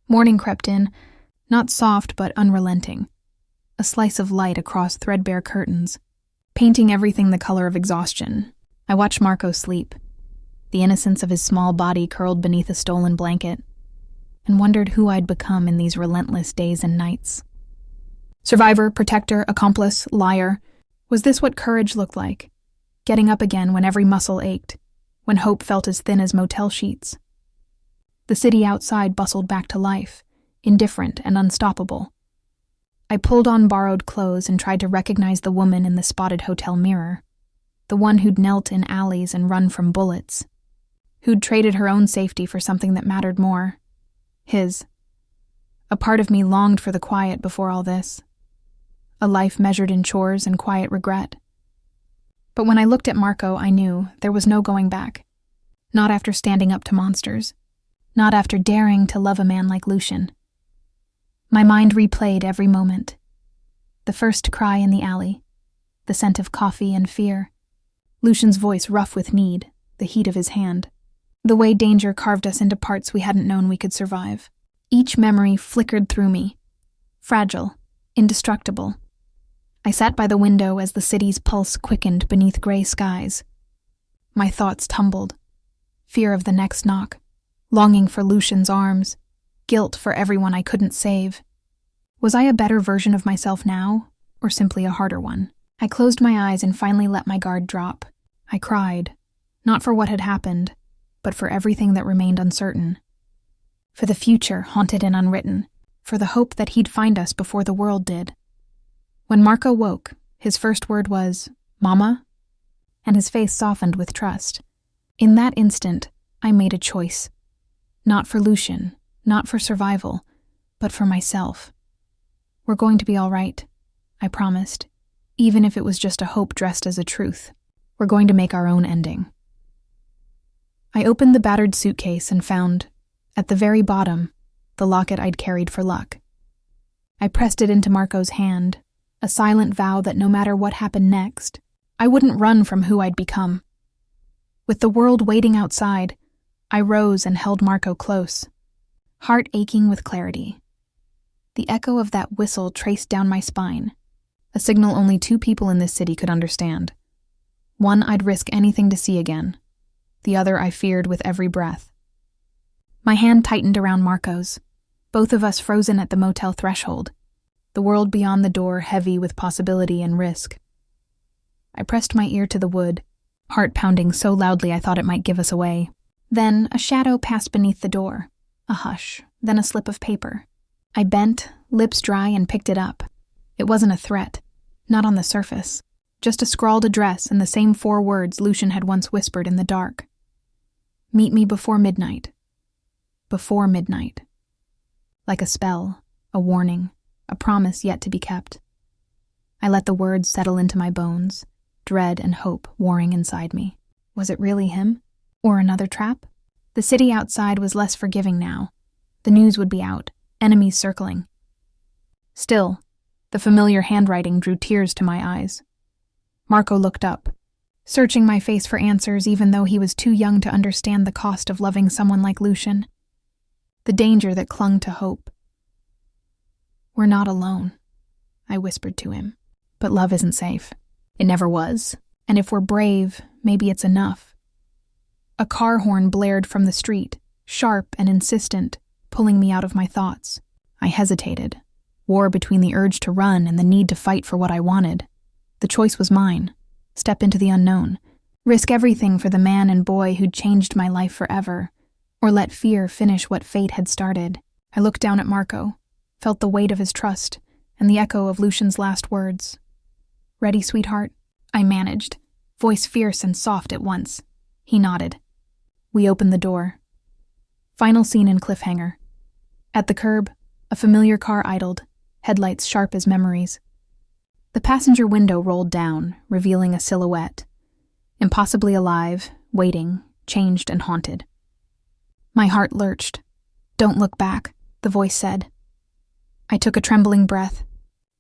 Morning crept in, not soft but unrelenting. A slice of light across threadbare curtains, painting everything the color of exhaustion. I watched Marco sleep, the innocence of his small body curled beneath a stolen blanket, and wondered who I'd become in these relentless days and nights. Survivor, protector, accomplice, liar. Was this what courage looked like? Getting up again when every muscle ached, when hope felt as thin as motel sheets. The city outside bustled back to life, indifferent and unstoppable. I pulled on borrowed clothes and tried to recognize the woman in the spotted hotel mirror, the one who'd knelt in alleys and run from bullets, who'd traded her own safety for something that mattered more. His. A part of me longed for the quiet before all this, a life measured in chores and quiet regret. But when I looked at Marco, I knew there was no going back. Not after standing up to monsters. Not after daring to love a man like Lucian. My mind replayed every moment. The first cry in the alley, the scent of coffee and fear, Lucian's voice rough with need, the heat of his hand, the way danger carved us into parts we hadn't known we could survive. Each memory flickered through me, fragile, indestructible. I sat by the window as the city's pulse quickened beneath gray skies. My thoughts tumbled. Fear of the next knock, longing for Lucian's arms, guilt for everyone I couldn't save. Was I a better version of myself now, or simply a harder one? I closed my eyes and finally let my guard drop. I cried, not for what had happened, but for everything that remained uncertain. For the future haunted and unwritten, for the hope that he'd find us before the world did. When Marco woke, his first word was, "Mama?" And his face softened with trust. In that instant, I made a choice. Not for Lucian, not for survival, but for myself. We're going to be all right, I promised, even if it was just a hope dressed as a truth. We're going to make our own ending. I opened the battered suitcase and found, at the very bottom, the locket I'd carried for luck. I pressed it into Marco's hand, a silent vow that no matter what happened next, I wouldn't run from who I'd become. With the world waiting outside, I rose and held Marco close, heart aching with clarity. The echo of that whistle traced down my spine, a signal only 2 people in this city could understand. One I'd risk anything to see again, the other I feared with every breath. My hand tightened around Marco's, both of us frozen at the motel threshold, the world beyond the door heavy with possibility and risk. I pressed my ear to the wood, heart pounding so loudly I thought it might give us away. Then a shadow passed beneath the door, a hush, then a slip of paper. I bent, lips dry, and picked it up. It wasn't a threat, not on the surface, just a scrawled address and the same 4 words Lucian had once whispered in the dark. Meet me before midnight. Before midnight. Like a spell, a warning, a promise yet to be kept. I let the words settle into my bones, dread and hope warring inside me. Was it really him? Or another trap? The city outside was less forgiving now. The news would be out, enemies circling. Still, the familiar handwriting drew tears to my eyes. Marco looked up, searching my face for answers even though he was too young to understand the cost of loving someone like Lucian. The danger that clung to hope. We're not alone, I whispered to him. But love isn't safe. It never was. And if we're brave, maybe it's enough. A car horn blared from the street, sharp and insistent, pulling me out of my thoughts. I hesitated, war between the urge to run and the need to fight for what I wanted. The choice was mine. Step into the unknown, Risk everything for the man and boy who'd changed my life forever, or let fear finish what fate had started. I looked down at Marco, felt the weight of his trust, and the echo of Lucian's last words. "Ready, sweetheart?" I managed, voice fierce and soft at once. He nodded. We opened the door. Final scene in cliffhanger. At the curb, a familiar car idled, headlights sharp as memories. The passenger window rolled down, revealing a silhouette. Impossibly alive, waiting, changed and haunted. My heart lurched. "Don't look back," the voice said. I took a trembling breath,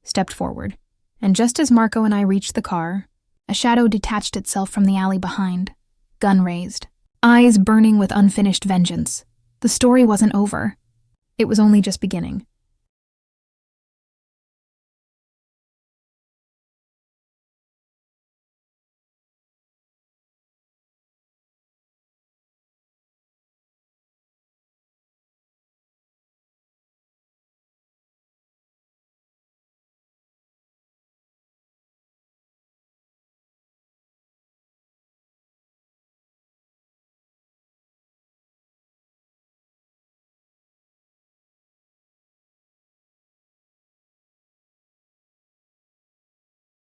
stepped forward, and just as Marco and I reached the car, a shadow detached itself from the alley behind, gun raised, eyes burning with unfinished vengeance. The story wasn't over. It was only just beginning.